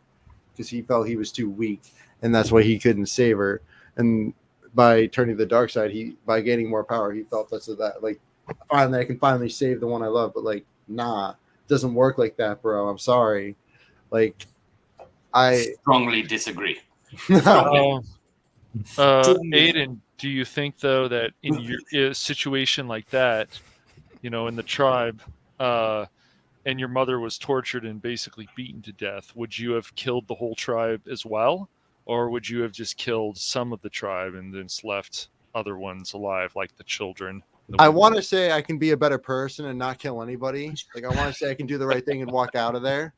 because he felt he was too weak and that's why he couldn't save her. And by turning to the dark side, by gaining more power, he felt that like finally I can finally save the one I love. But like, nah, it doesn't work like that, bro. I'm sorry. Like I strongly disagree. Aiden, do you think though that in your situation like that, in the tribe, and your mother was tortured and basically beaten to death, would you have killed the whole tribe as well, or would you have just killed some of the tribe and then left other ones alive, like the children? I want to say I can be a better person and not kill anybody. Like I want to say I can do the right thing and walk out of there,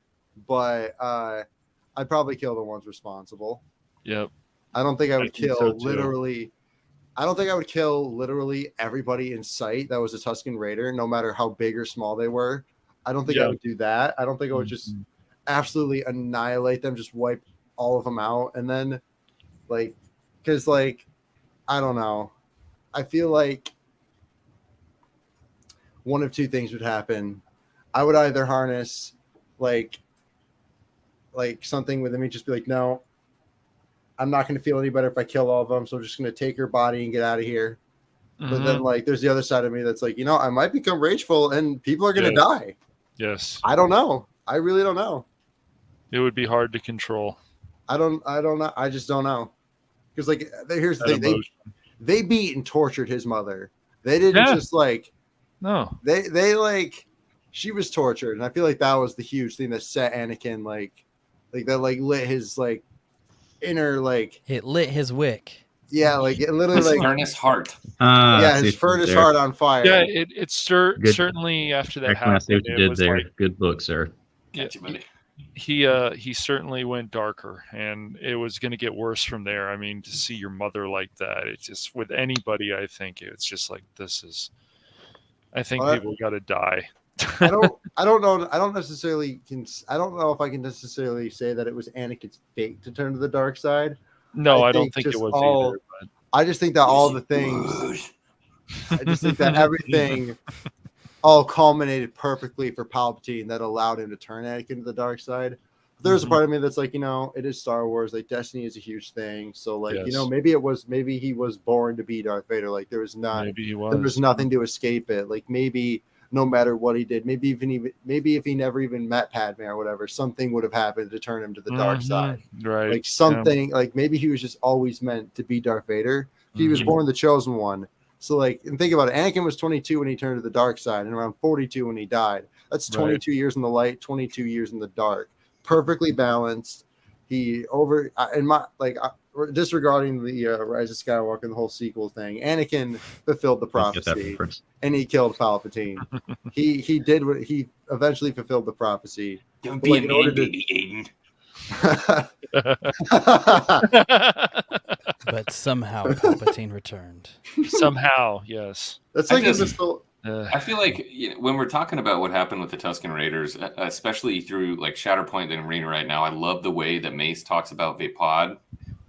but I'd probably kill the ones responsible. Yep. I don't think I would kill so literally. I don't think I would kill literally everybody in sight that was a Tusken Raider, no matter how big or small they were. I don't think I would do that. I don't think I would just absolutely annihilate them, just wipe all of them out, and then because I don't know. I feel like one of two things would happen. I would either harness like something with me, just be like, no, I'm not going to feel any better if I kill all of them, so I'm just going to take her body and get out of here. But then there's the other side of me that's like, I might become rageful and people are going to die. Yes. I don't know. I really don't know. It would be hard to control. I don't know. I just don't know. Because here's the thing. They beat and tortured his mother. They didn't just no. They she was tortured, and I feel like that was the huge thing that set Anakin that lit his inner it lit his wick. Yeah, it literally his furnace heart. His furnace heart on fire. Yeah, it's certainly after that happened. I see what you did there. Good book, sir. Gotcha, buddy. He certainly went darker, and it was going to get worse from there. I mean, to see your mother like that, it's just with anybody. I think it's just like this is. I think people got to die. I don't know. I don't necessarily. I don't know if I can necessarily say that it was Anakin's fate to turn to the dark side. No, I don't think it was either. But... I just think that all the things. I just think that everything all culminated perfectly for Palpatine that allowed him to turn Anakin to the dark side. But there's a part of me that's like, it is Star Wars. Destiny is a huge thing. So maybe he was born to be Darth Vader. There was nothing to escape it. Maybe no matter what he did, maybe if he never even met Padme or whatever, something would have happened to turn him to the dark side. Right. Maybe he was just always meant to be Darth Vader. He was born the chosen one. So and think about it. Anakin was 22 when he turned to the dark side, and around 42 when he died. That's 22 years in the light, 22 years in the dark. Perfectly balanced. Disregarding the Rise of Skywalker and the whole sequel thing, Anakin fulfilled the prophecy, and he killed Palpatine. he did what he eventually fulfilled the prophecy. Don't be a man, baby, Aiden. But somehow Palpatine returned. Somehow, yes. That's I feel like when we're talking about what happened with the Tusken Raiders, especially through Shatterpoint and Arena right now, I love the way that Mace talks about Vapod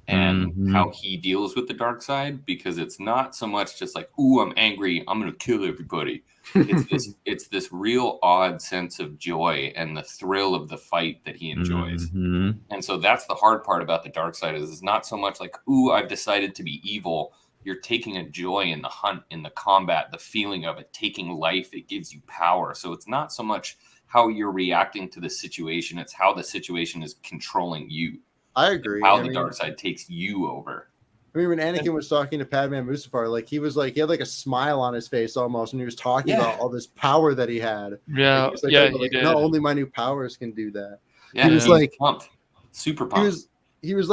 and how he deals with the dark side, because it's not so much just ooh, I'm angry, I'm gonna kill everybody. It's this real odd sense of joy and the thrill of the fight that he enjoys. And so that's the hard part about the dark side, is it's not so much ooh, I've decided to be evil. You're taking a joy in the hunt, in the combat, the feeling of it, taking life. It gives you power. So it's not so much how you're reacting to the situation. It's how the situation is controlling you. I agree. How the dark side takes you over. I mean, when Anakin was talking to Padme and Mustafar, he was he had a smile on his face almost, and he was talking about all this power that he had. Yeah, he did. No, only my new powers can do that. Yeah, he was pumped. Super pumped. He was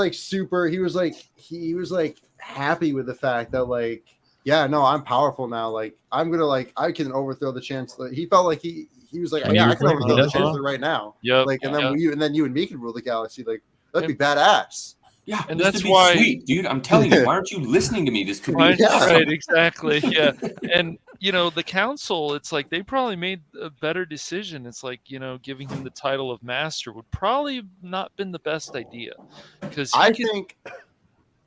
happy with the fact that I'm powerful now. I'm gonna I can overthrow the Chancellor. He felt like he was I can overthrow the Chancellor right now. Yeah. And then you and me can rule the galaxy. That'd be badass. Yeah, and that's why, sweet, dude. I'm telling you, why aren't you listening to me? This could be awesome. Right, exactly. Yeah, and the council, it's they probably made a better decision. It's giving him the title of master would probably not been the best idea, because I think.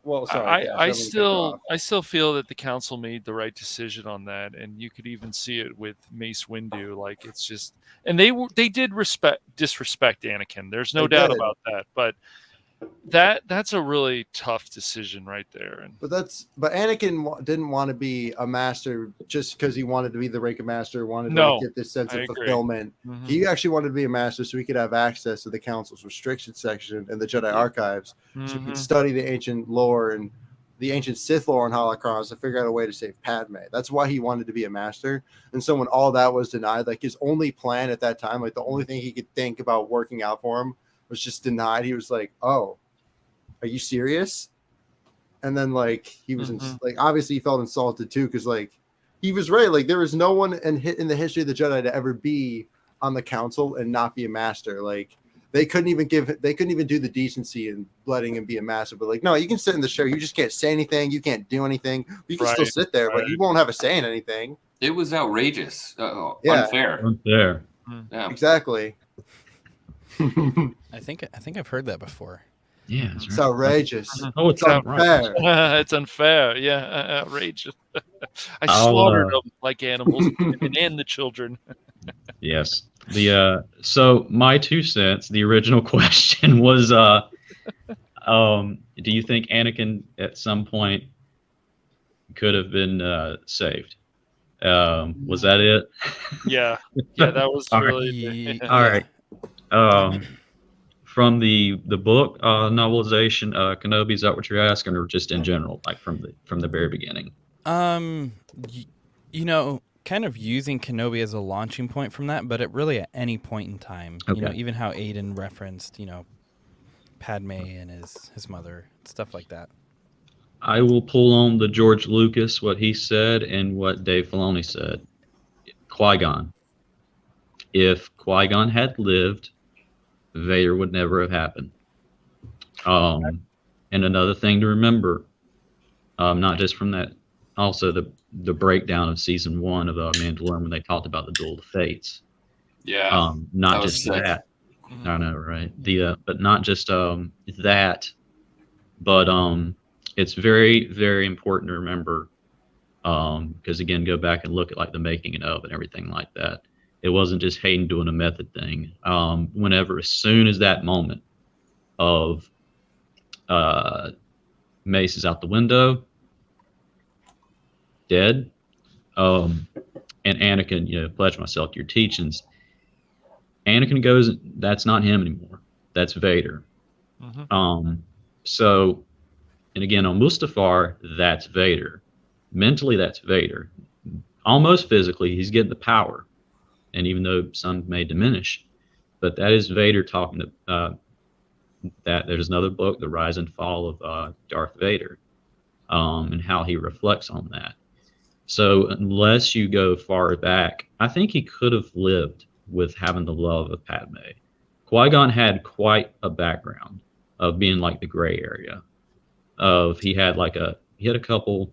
Well, sorry. I still feel that the council made the right decision on that, and you could even see it with Mace Windu. It's just, and they did disrespect Anakin. There's no doubt about that, but. That's a really tough decision right there. And But Anakin didn't want to be a master just because he wanted to be the rank of master, wanted to get this sense of fulfillment. Mm-hmm. He actually wanted to be a master so he could have access to the Council's restriction section and the Jedi archives, so he could study the ancient lore and the ancient Sith lore and holocrons to figure out a way to save Padme. That's why he wanted to be a master. And so when all that was denied, like his only plan at that time, like the only thing he could think about working out for him was just denied. He was like, "Oh, are you serious?" And then like he was like, obviously he felt insulted too, because like he was right. Like there was no one in the history of the Jedi to ever be on the Council and not be a master. Like they couldn't even do the decency in letting him be a master. But like, no, you can sit in the chair. You just can't say anything. You can't do anything. You can still sit there, but you won't have a say in anything. It was outrageous. Unfair. Unfair. Yeah. Exactly. I think I've heard that before. Yeah, it's outrageous. Oh, it's unfair. It's unfair. Yeah, outrageous. I slaughtered them like animals and the children. Yes. So my 2 cents. The original question was, do you think Anakin at some point could have been saved? Was that it? Yeah, that was really. All right. From the book novelization, Kenobi, is that what you're asking, or just in general, like from the very beginning? Kind of using Kenobi as a launching point from that, but at any point in time, Okay. Even how Aiden referenced, Padme and his mother, stuff like that. I will pull on the George Lucas, what he said and what Dave Filoni said. Qui-Gon. If Qui-Gon had lived, Vader would never have happened. And another thing to remember, not just from that, also the breakdown of season 1 of Mandalorian when they talked about the Duel of Fates. Yeah. Not just that. I know, right? But not just that, but it's very, very important to remember, because again, go back and look at like the making of and everything like that. It wasn't just Hayden doing a method thing. As soon as that moment of Mace is out the window, dead, and Anakin, pledge myself to your teachings. Anakin goes, that's not him anymore. That's Vader. So, and again, on Mustafar, that's Vader. Mentally, that's Vader. Almost physically, he's getting the power. And even though some may diminish, but that is Vader talking to that. There's another book, The Rise and Fall of Darth Vader, and how he reflects on that. So unless you go far back, I think he could have lived with having the love of Padme. Qui-Gon had quite a background of being like the gray area. He had a couple,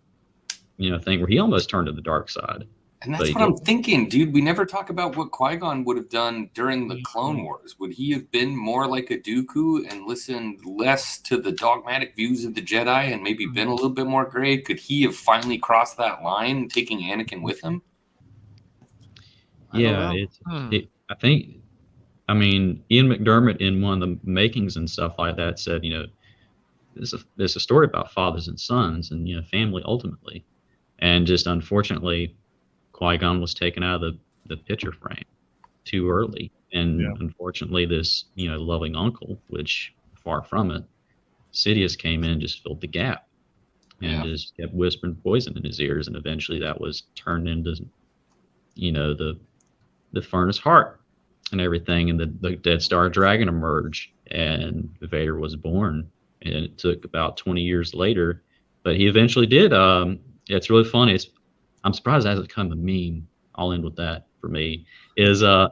thing where he almost turned to the dark side. And that's what I'm thinking, dude. We never talk about what Qui-Gon would have done during the Clone Wars. Would he have been more like a Dooku and listened less to the dogmatic views of the Jedi and maybe been a little bit more gray? Could he have finally crossed that line, taking Anakin with him? Yeah, Ian McDermott in one of the makings and stuff like that said, there's a story about fathers and sons and, family ultimately. And just unfortunately, Qui-Gon was taken out of the picture frame too early. And unfortunately, this, loving uncle, which far from it, Sidious came in and just filled the gap and just kept whispering poison in his ears. And eventually that was turned into, the furnace heart and everything. And the Dead Star Dragon emerged and Vader was born. And it took about 20 years later, but he eventually did. It's really funny. I'm surprised it hasn't become a meme. I'll end with that for me. I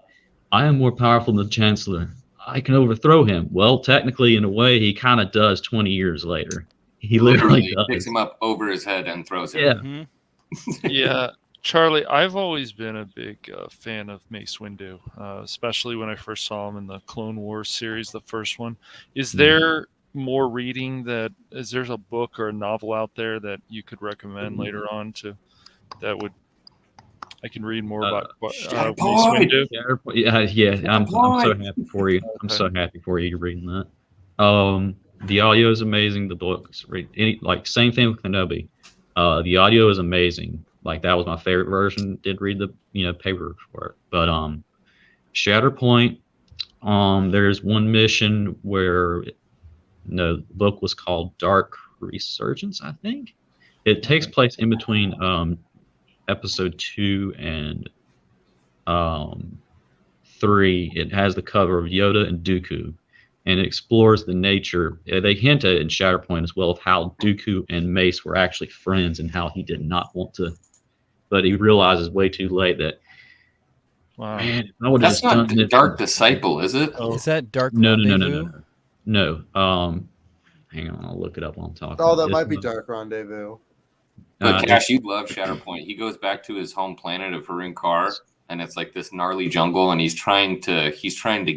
am more powerful than the Chancellor. I can overthrow him. Well, technically, in a way, he kind of does 20 years later. He literally does. Picks him up over his head and throws him. Yeah. Yeah. Charlie, I've always been a big fan of Mace Windu, especially when I first saw him in the Clone Wars series, the first one. Is there more reading is there a book or a novel out there that you could recommend later on I can read more about Mace Windu? Yeah, I'm so happy for you. I'm so happy for you reading that. The audio is amazing. The books, like same thing with Kenobi. The audio is amazing. Like that was my favorite version. Did read the paper for it, but Shatterpoint. There's one mission where the book was called Dark Resurgence, I think. It takes place in between episode 2 and 3. It has the cover of Yoda and Dooku, and it explores the nature. They hint at it in Shatterpoint as well of how Dooku and Mace were actually friends and how he did not want to, but he realizes way too late that. Wow. Man, I would have That's just not done the this. Dark Disciple, is it? Is that Dark No. Rendezvous? No. Hang on, I'll look it up while I'm talking. Oh, that It's might be not- Dark Rendezvous. But Cash, you'd love Shatterpoint. He goes back to his home planet of Harun Kar, and it's like this gnarly jungle, and he's trying to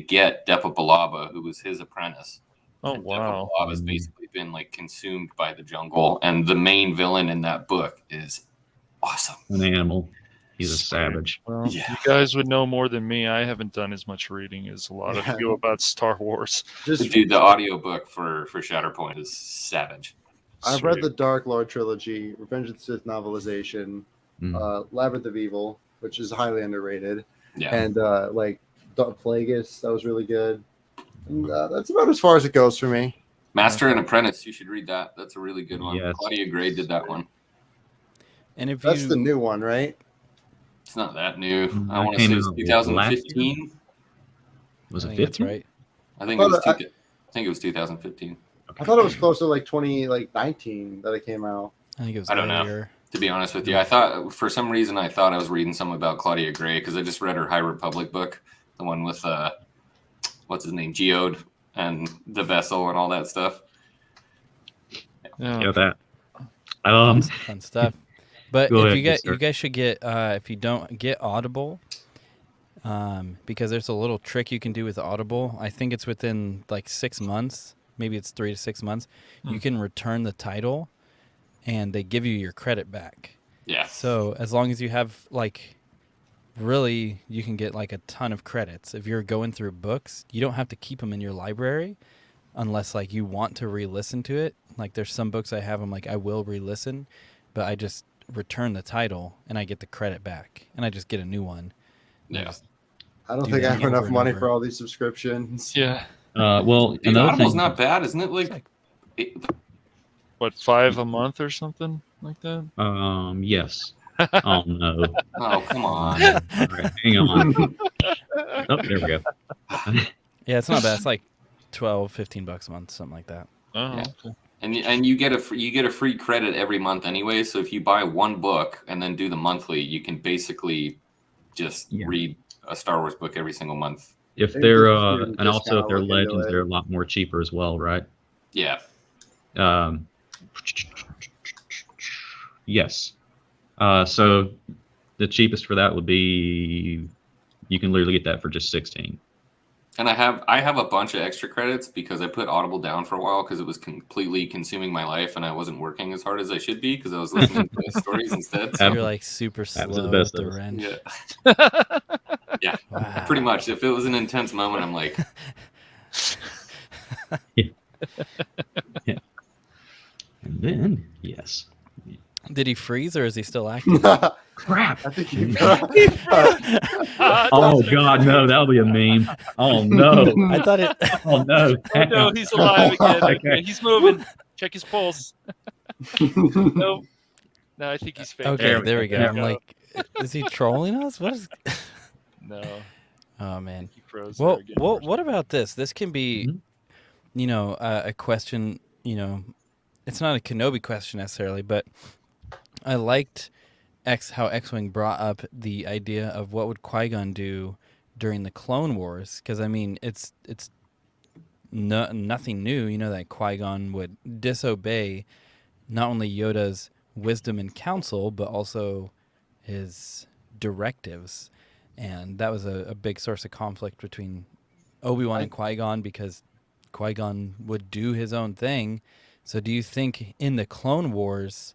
get Depa Billaba, who was his apprentice. Oh, And wow. Depa Bilaba's basically been like consumed by the jungle, and the main villain in that book is awesome. An animal. He's a savage. Well, Yeah. you guys would know more than me. I haven't done as much reading as a lot Yeah. of you about Star Wars. Just Dude, the audiobook for Shatterpoint is savage. I've read Sweet. the Dark Lord trilogy, Revenge of the Sith novelization, Labyrinth of Evil, which is highly underrated, Yeah. and like Plagueis, that was really good. And, that's about as far as it goes for me. Master and Apprentice, you should read that. That's a really good one. Yes. Claudia Gray did that one. And if That's you the new one, right? It's not that new. I That want to came say it's out last year? 2015. Was I it think that's 15? right. I think it was. Well, I think it was 2015. I thought it was close to like 2019 that it came out. I think it was I don't know. earlier. To be honest with you, I thought for some reason I thought I was reading something about Claudia Gray because I just read her High Republic book, the one with what's his name, Geode and the vessel and all that stuff. Yeah. That. Fun stuff. But Go if ahead, you yes, sir. guys should get if you don't get Audible, because there's a little trick you can do with Audible. I think it's within like 6 months, maybe it's 3 to 6 months. You can return the title, and they give you your credit back. Yeah. So as long as you have really, you can get like a ton of credits. If you're going through books, you don't have to keep them in your library, unless like you want to re-listen to it. Like there's some books I have, I'm like I will re-listen, but I just return the title and I get the credit back, and I just get a new one. And I Yeah. just I don't Do think I that have over enough and money over. for all these subscriptions. Yeah. Well, Dude, another Audible's thing. not bad, isn't it? Like, What, 5 a month or something like that? Yes. Oh no. oh come on. All right, hang on. Oh, there we go. yeah, it's not bad. It's like $12-15 a month, something like that. Oh, Yeah. okay. And you get a free credit every month anyway. So if you buy one book and then do the monthly, you can basically just read a Star Wars book every single month. If Maybe they're just do a and also if discount, they're look into legends, it. they're a lot more cheaper as well, right? Yeah. Yes. So the cheapest for that would be you can literally get that for just 16. And I have a bunch of extra credits because I put Audible down for a while because it was completely consuming my life and I wasn't working as hard as I should be because I was listening to stories instead. So, You're like super That was the slow best with the of us. wrench. yeah. Yeah. Wow. Pretty much. If it was an intense moment, I'm like, And then yes. Did he freeze or is he still active? Crap. I think you. Oh God, no, that'll be a meme. Oh no. I thought it. Oh no. Oh, no, he's alive again. Okay. Okay, he's moving. Check his pulse. Nope. No, I think he's fake. Okay, there we go. There I'm we go. like, is he trolling us? What is? No, Oh man. he froze. Well, there again. what about this? This can be, a question. It's not a Kenobi question necessarily, but I liked how X-Wing brought up the idea of what would Qui-Gon do during the Clone Wars, because I mean it's nothing new. That Qui-Gon would disobey not only Yoda's wisdom and counsel, but also his directives. And that was a big source of conflict between Obi-Wan and Qui-Gon, because Qui-Gon would do his own thing. So do you think in the Clone Wars,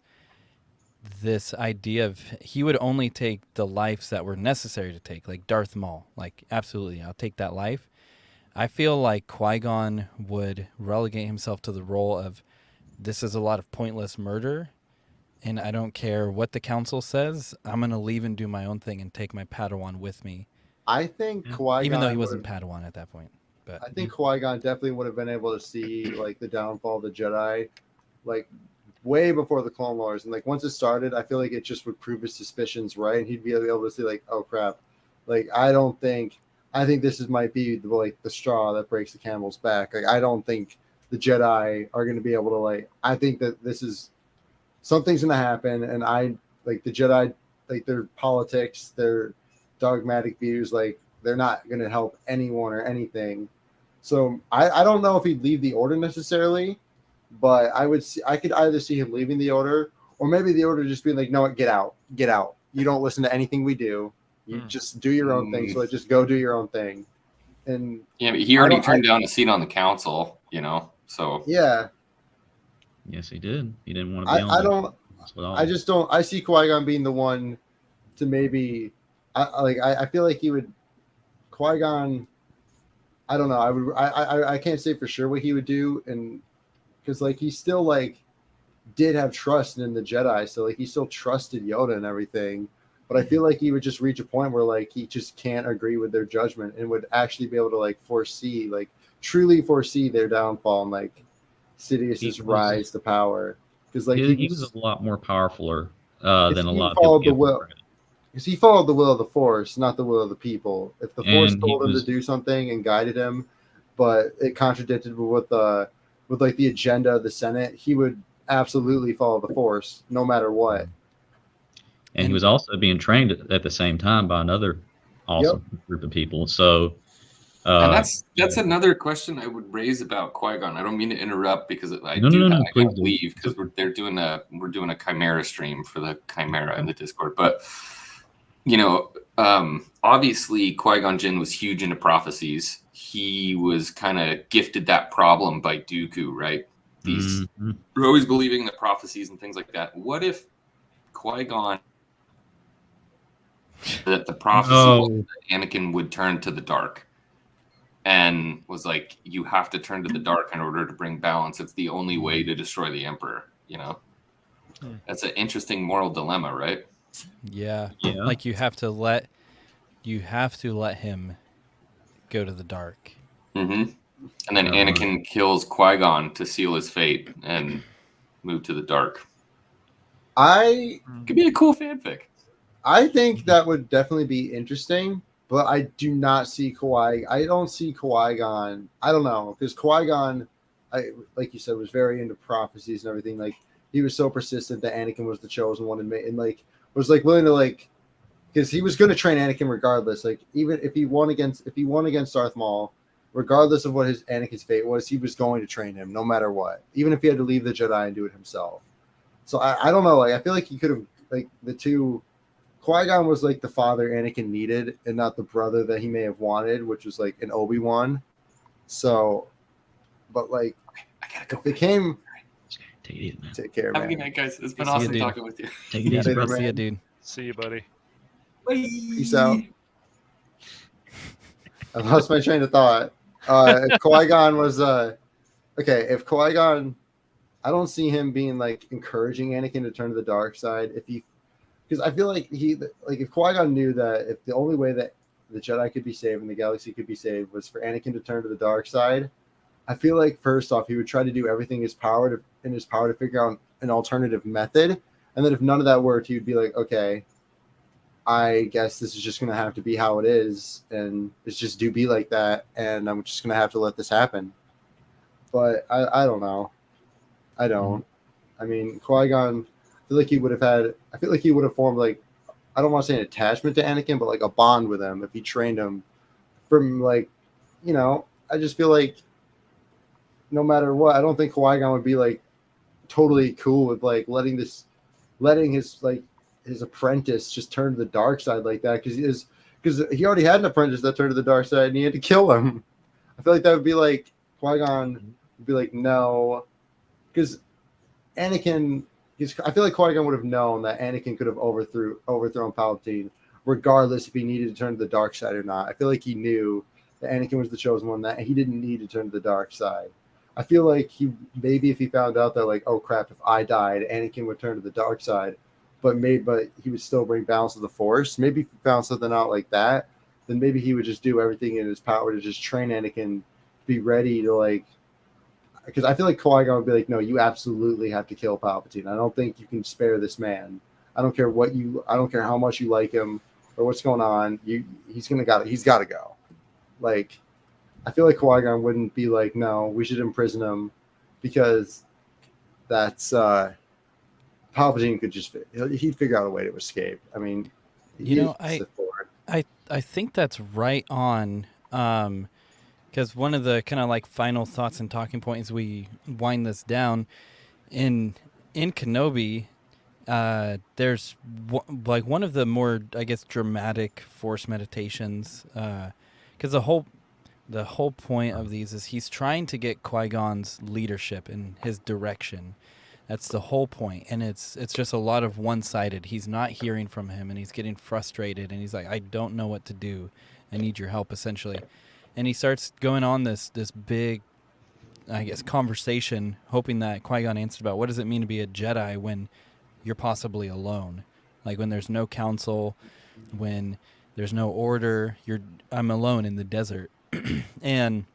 this idea of he would only take the lives that were necessary to take, like Darth Maul, like absolutely, I'll take that life. I feel like Qui-Gon would relegate himself to the role of, this is a lot of pointless murder, and I don't care what the council says. I'm going to leave and do my own thing and take my Padawan with me. I think Qui-Gon, even though he wasn't Padawan at that point. But I think Qui-Gon definitely would have been able to see like the downfall of the Jedi, like way before the Clone Wars, and like once it started, I feel like it just would prove his suspicions right, and he'd be able to see like, oh crap, like I think this might be like the straw that breaks the camel's back. Like I don't think the Jedi are going to be able to like. I think that this is something's going to happen, and I like the Jedi, like their politics, their dogmatic views, like they're not going to help anyone or anything. So I don't know if he'd leave the Order necessarily, but I could either see him leaving the Order, or maybe the Order just being like, no, get out. You don't listen to anything we do. You just do your own thing. So like, just go do your own thing. And yeah, but he already turned down a seat on the council, So yeah. Yes, he did. He didn't want to be on. I just don't. I see Qui-Gon being the one to maybe. I feel like he would. Qui-Gon. I don't know. I can't say for sure what he would do, and because like he still like did have trust in the Jedi, so like he still trusted Yoda and everything. But I feel like he would just reach a point where like he just can't agree with their judgment and would actually be able to like truly foresee their downfall and like Sidious's rise to power. Because like he was a lot more powerful than a lot of people. Because he followed the will of the Force, not the will of the people. If the Force told him to do something and guided him, but it contradicted with like the agenda of the Senate, he would absolutely follow the Force no matter what. And he was also being trained at the same time by another awesome group of people. So, and that's another question I would raise about Qui-Gon. I don't mean to interrupt because I gotta leave because we're doing a Chimera stream for the Chimera in the Discord. But obviously Qui-Gon Jinn was huge into prophecies. He was kind of gifted that problem by Dooku, right? We're always believing in the prophecies and things like that. What if Qui-Gon that the prophecy was that Anakin would turn to the dark and was like, you have to turn to the dark in order to bring balance. It's the only way to destroy the Emperor, That's an interesting moral dilemma, right? Yeah. Like you have to let him go to the dark. Mm-hmm. And then Anakin kills Qui-Gon to seal his fate and move to the dark. Could be a cool fanfic. I think that would definitely be interesting, but I do not see I don't see Qui-Gon. I don't know, because Qui-Gon, like you said, was very into prophecies and everything. Like he was so persistent that Anakin was the chosen one, and like was like willing to like, because he was going to train Anakin regardless. Like even if he won against Darth Maul, regardless of what Anakin's fate was, he was going to train him no matter what, even if he had to leave the Jedi and do it himself. So I don't know. Like I feel like he could have like the two. Qui-Gon was like the father Anakin needed and not the brother that he may have wanted, which was like an Obi-Wan. So, but like, I gotta go. If it came, take it easy, man. Take care, man. Have a good night, guys. It's been awesome talking with you. Take it easy, bro. See you, dude. See you, buddy. Bye. Peace out. I lost my train of thought. If Qui-Gon was if Qui-Gon, I don't see him being like encouraging Anakin to turn to the dark side. Because I feel like if Qui-Gon knew that if the only way that the Jedi could be saved and the galaxy could be saved was for Anakin to turn to the dark side, I feel like first off he would try to do everything in his power to figure out an alternative method, and then if none of that worked, he would be like, okay, I guess this is just gonna have to be how it is, and it's just do be like that, and I'm just gonna have to let this happen. But I don't know. I don't. I mean, Qui-Gon. I feel like he would have formed like, I don't want to say an attachment to Anakin, but like a bond with him if he trained him from like, I just feel like no matter what, I don't think Qui-Gon would be like totally cool with like letting his apprentice just turn to the dark side like that. Because he already had an apprentice that turned to the dark side and he had to kill him. I feel like that would be like, Qui-Gon would be like, no, because Anakin, I feel like Qui-Gon would have known that Anakin could have overthrown Palpatine, regardless if he needed to turn to the dark side or not. I feel like he knew that Anakin was the chosen one, that he didn't need to turn to the dark side. I feel like maybe if he found out that like, oh crap, if I died, Anakin would turn to the dark side, but he would still bring balance to the Force. Maybe if he found something out like that, then maybe he would just do everything in his power to just train Anakin to be ready to like. Because I feel like Qui-Gon would be like, no, you absolutely have to kill Palpatine. I don't think you can spare this man. I don't care how much you like him or what's going on. He's got to go. Like, I feel like Qui-Gon wouldn't be like, no, we should imprison him, because that's Palpatine could just he'd figure out a way to escape. I mean, I think that's right on. Because one of the kind of like final thoughts and talking points we wind this down in Kenobi, there's like one of the more, I guess, dramatic Force meditations. Because the whole point of these is he's trying to get Qui-Gon's leadership and his direction. That's the whole point, and it's just a lot of one-sided. He's not hearing from him, and he's getting frustrated, and he's like, I don't know what to do. I need your help, essentially. And he starts going on this big, I guess, conversation, hoping that Qui-Gon answers about what does it mean to be a Jedi when you're possibly alone, like when there's no council, when there's no order. I'm alone in the desert. And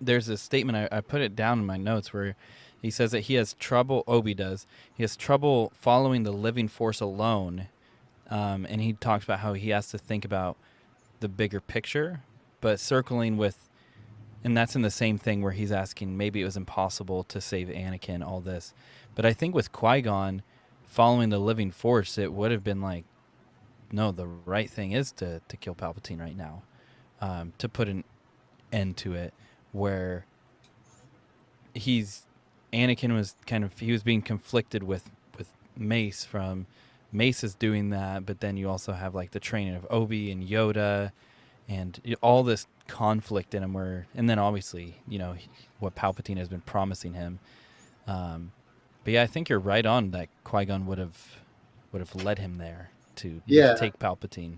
there's a statement, I put it down in my notes, where he says that he has trouble. Obi does. He has trouble following the living Force alone, and he talks about how he has to think about the bigger picture. But circling with, and that's in the same thing where he's asking, maybe it was impossible to save Anakin, all this. But I think with Qui-Gon following the living Force, it would have been like, no, the right thing is to kill Palpatine right now, to put an end to it, where Anakin was he was being conflicted with Mace from Mace is doing that, but then you also have like the training of Obi and Yoda, and all this conflict in him, and then obviously, what Palpatine has been promising him. But yeah, I think you're right on that Qui-Gon would have led him there to take Palpatine.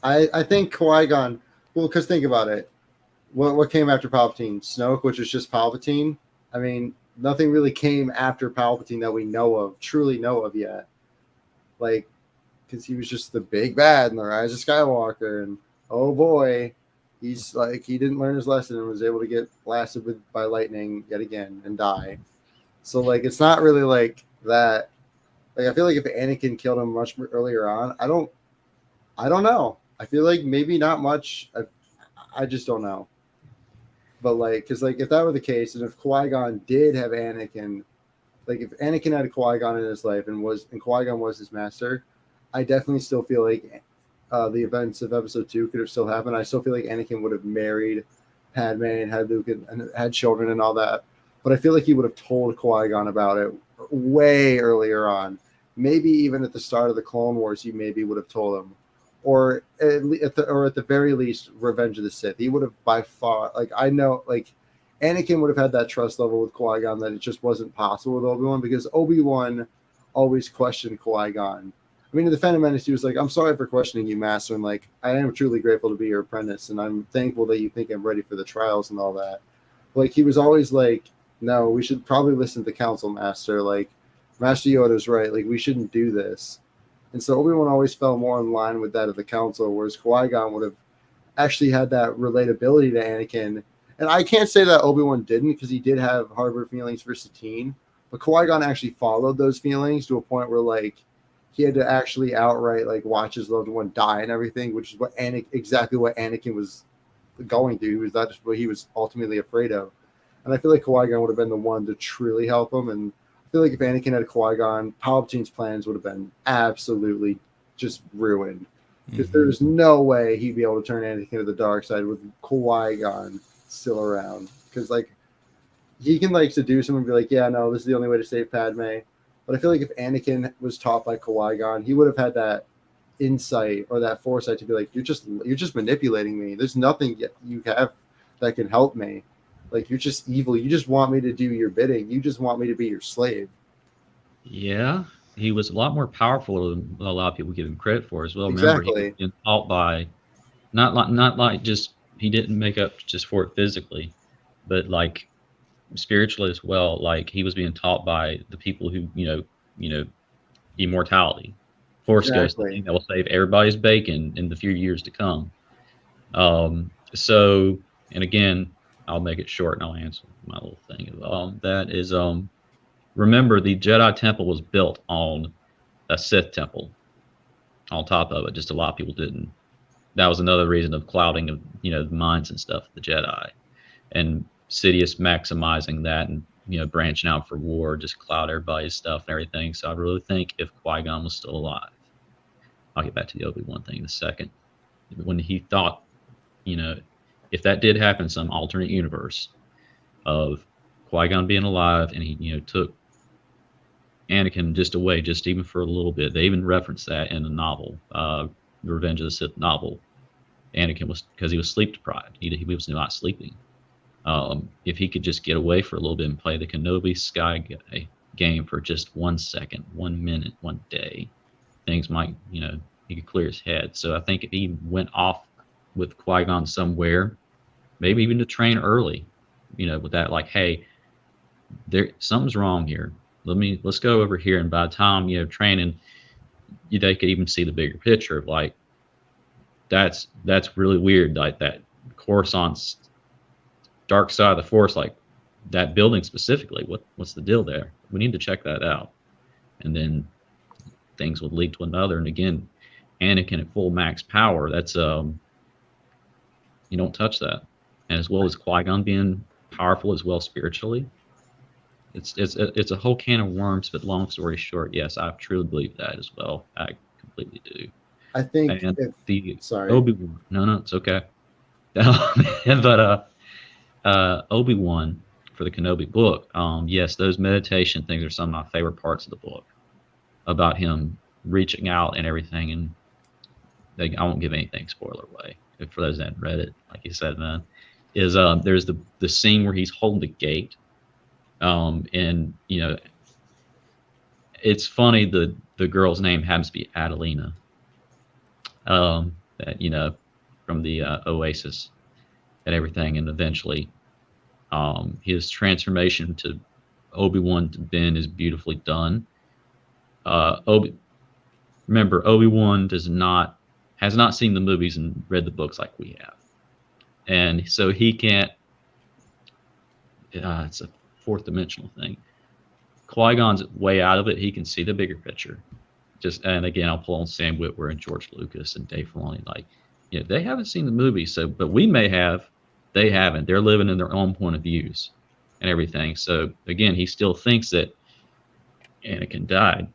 I think Qui-Gon, well, because think about it. What came after Palpatine? Snoke, which was just Palpatine. I mean, nothing really came after Palpatine that we truly know of yet. Like, because he was just the big bad in the Rise of Skywalker, and oh boy, he's like, he didn't learn his lesson and was able to get blasted by lightning yet again and die. So like, it's not really like that. Like, I feel like if Anakin killed him much earlier on, I don't know. I feel like maybe not much. I just don't know. But like, because like, if that were the case, and if Qui-Gon did have Anakin, like if Anakin had Qui-Gon in his life and Qui-Gon was his master, I definitely still feel like the events of Episode 2 could have still happened. I still feel like Anakin would have married Padme and had Luke and had children and all that. But I feel like he would have told Qui-Gon about it way earlier on. Maybe even at the start of the Clone Wars, he maybe would have told him. Or at the very least, Revenge of the Sith. He would have by far, like, I know, like, Anakin would have had that trust level with Qui-Gon that it just wasn't possible with Obi-Wan, because Obi-Wan always questioned Qui-Gon. I mean, in the Phantom Menace, he was like, I'm sorry for questioning you, Master, and like, I am truly grateful to be your apprentice, and I'm thankful that you think I'm ready for the trials and all that. Like, he was always like, no, we should probably listen to Council, Master. Like, Master Yoda's right. Like, we shouldn't do this. And so Obi-Wan always fell more in line with that of the Council, whereas Qui-Gon would have actually had that relatability to Anakin. And I can't say that Obi-Wan didn't, because he did have harbor feelings for Satine, but Qui-Gon actually followed those feelings to a point where, like, he had to actually outright, like, watch his loved one die and everything, which is exactly what Anakin was going through. That's what he was ultimately afraid of. And I feel like Qui-Gon would have been the one to truly help him. And I feel like if Anakin had Qui-Gon, Palpatine's plans would have been absolutely just ruined. Because there's no way he'd be able to turn Anakin to the dark side with Qui-Gon still around. Because, like, he can, like, seduce him and be like, yeah, no, this is the only way to save Padme. But I feel like if Anakin was taught by Qui-Gon, he would have had that insight or that foresight to be like, you're just manipulating me. There's nothing you have that can help me. Like, you're just evil. You just want me to do your bidding. You just want me to be your slave. Yeah, he was a lot more powerful than a lot of people give him credit for as well. Exactly. Remember, he was taught by not like just didn't make up just for it physically, but like spiritually as well. Like he was being taught by the people who immortality, Force Ghost, the thing that will save everybody's bacon in the few years to come. So, and again, I'll make it short and I'll answer my little thing. That is, remember the Jedi Temple was built on a Sith Temple on top of it. Just a lot of people didn't. That was another reason of clouding of the minds and stuff of the Jedi, and Sidious maximizing that and branching out for war, just cloud everybody's stuff and everything. So I really think if Qui-Gon was still alive, I'll get back to the Obi-Wan thing in a second. When he thought, if that did happen in some alternate universe of Qui-Gon being alive and he took Anakin just away, just even for a little bit. They even referenced that in the novel, the Revenge of the Sith novel. Anakin was, because he was sleep deprived. He was not sleeping. If he could just get away for a little bit and play the Kenobi Sky game for just 1 second, 1 minute, 1 day, things might, he could clear his head. So I think if he went off with Qui-Gon somewhere, maybe even to train early, with that, like, hey, something's wrong here. Let's go over here. And by the time, training, they could even see the bigger picture of like, that's really weird. Like that Coruscant's dark side of the Force, like that building specifically, what's the deal there? We need to check that out. And then things would lead to another. And again, Anakin at full max power, that's, you don't touch that. And as well as Qui-Gon being powerful as well spiritually, it's a whole can of worms. But long story short, yes, I truly believe that as well. I completely do. I think. Sorry. Obi-Wan. No, it's okay. But Obi-Wan for the Kenobi book. Yes, those meditation things are some of my favorite parts of the book about him reaching out and everything. And I won't give anything spoiler away for those that haven't read it. Like you said, man, is there's the scene where he's holding the gate. And it's funny, the girl's name happens to be Adelina, that from the Oasis and everything. And eventually his transformation to Obi-Wan to Ben is beautifully done. Remember, Obi-Wan has not seen the movies and read the books like we have, and so he can't. It's a fourth dimensional thing. Qui-Gon's way out of it. He can see the bigger picture. And again, I'll pull on Sam Witwer and George Lucas and Dave Filoni. Like, they haven't seen the movie, but we may have. They haven't. They're living in their own point of views and everything. So again, he still thinks that Anakin died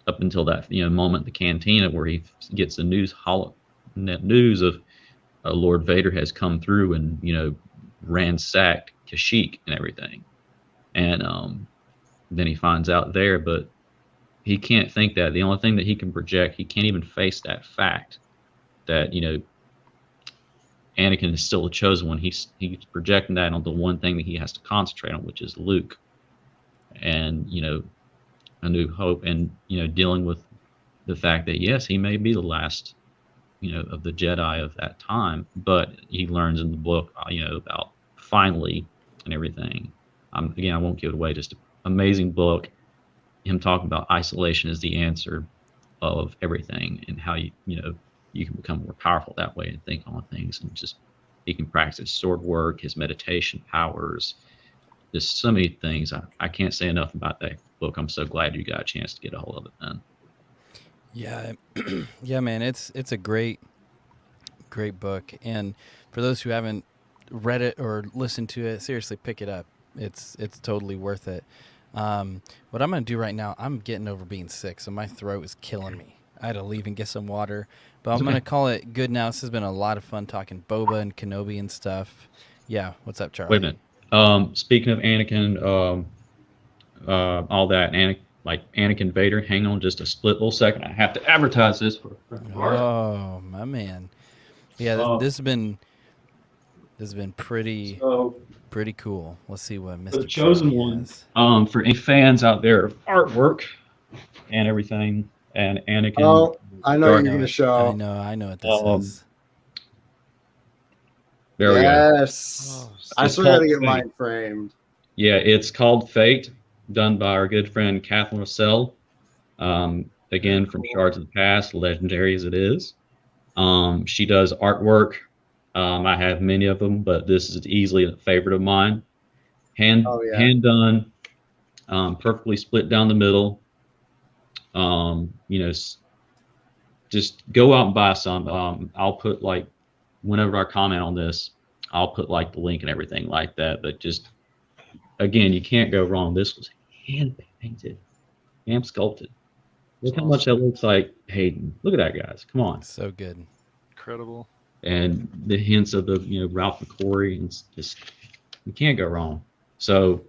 up until that moment in the Cantina where he gets the news of Lord Vader has come through and ransacked Kashyyyk and everything. And then he finds out there, but he can't think that. The only thing that he can project, he can't even face that fact that, Anakin is still the chosen one. He's projecting that on the one thing that he has to concentrate on, which is Luke. And, A New Hope, and, dealing with the fact that, yes, he may be the last, of the Jedi of that time, but he learns in the book, about finally and everything. Again, I won't give it away. Just an amazing book. Him talking about isolation is the answer of everything, and how you can become more powerful that way and think on things, and just he can practice sword work, his meditation powers, just so many things. I can't say enough about that book. I'm so glad you got a chance to get a hold of it, man. Yeah, yeah, man. It's a great book, and for those who haven't read it or listened to it, seriously, pick it up. It's totally worth it. What I'm gonna do right now, I'm getting over being sick, so my throat is killing me. I had to leave and get some water, but I'm gonna call it good now. This has been a lot of fun talking Boba and Kenobi and stuff. Yeah, what's up, Charlie? Wait a minute. Speaking of Anakin, all that, Anakin Vader. Hang on just a split little second. I have to advertise this for a friend of ours. Oh, my man. Yeah, this has been pretty cool. Let's see what Mr. The chosen one. For any fans out there of artwork and everything, and Anakin. Oh, I know you're going to show. I know what this is. There we go. Yes. I It's still got to called get Fate. mine framed. Yeah, it's called Fate, done by our good friend Catherine Russell. Again, from Shards of the Past, legendary as it is. She does artwork. I have many of them, but this is easily a favorite of mine. Hand done, perfectly split down the middle. Just go out and buy some. I'll put like, whenever I comment on this, I'll put like the link and everything like that. But just again, you can't go wrong. This was hand painted, hand sculpted. Look how much that looks like Hayden. Look at that, guys. Come on. So good. Incredible. And the hints of the Ralph McQuarrie, and it's just, you can't go wrong. So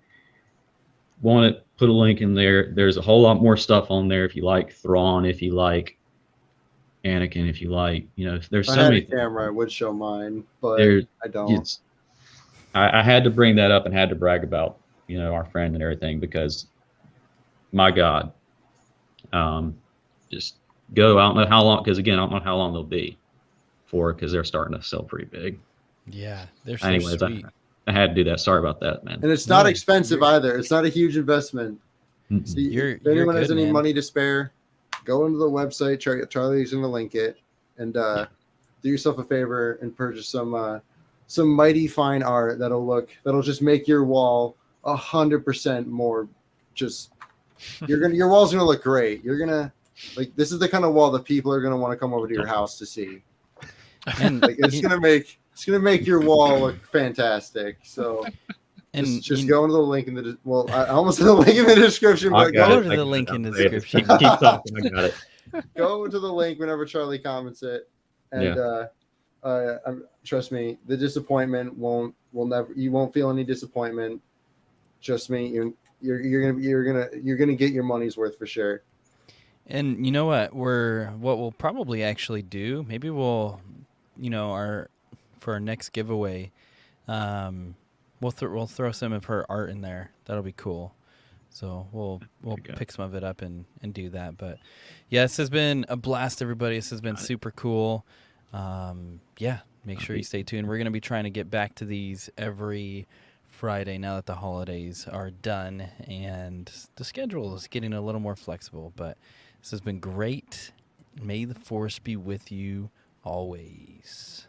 want to put a link in there. There's a whole lot more stuff on there if you like Thrawn, if you like Anakin, if you like, there's If so I had many. a camera, I would show mine, but I don't. I had to bring that up and had to brag about our friend and everything, because my God, just go. I don't know how long, because again, I don't know how long they'll be for, because they're starting to sell pretty big. Yeah, they're so Anyways, sweet. I had to do that. Sorry about that, man. And it's not expensive either. It's not a huge investment. See, if anyone has any money to spare, go into the website. Charlie's going to link it, and do yourself a favor and purchase some mighty fine art that'll just make your wall 100% more. Just your wall's gonna look great. You're gonna this is the kind of wall that people are gonna want to come over to your house to see. And it's gonna make your wall look fantastic. So just go into the link in the I almost said the link in the description, but go to the link in the description. Keep talking. I got it. Go to the link whenever Charlie comments it, and trust me, the disappointment you won't feel any disappointment. Trust me, you're gonna get your money's worth for sure. And you know what we'll probably actually do, maybe we'll for our next giveaway, we'll throw some of her art in there. That'll be cool. So we'll pick some of it up and do that. But yeah, this has been a blast, everybody. This has been super cool. Make sure you stay tuned. We're going to be trying to get back to these every Friday now that the holidays are done and the schedule is getting a little more flexible. But this has been great. May the Force be with you always.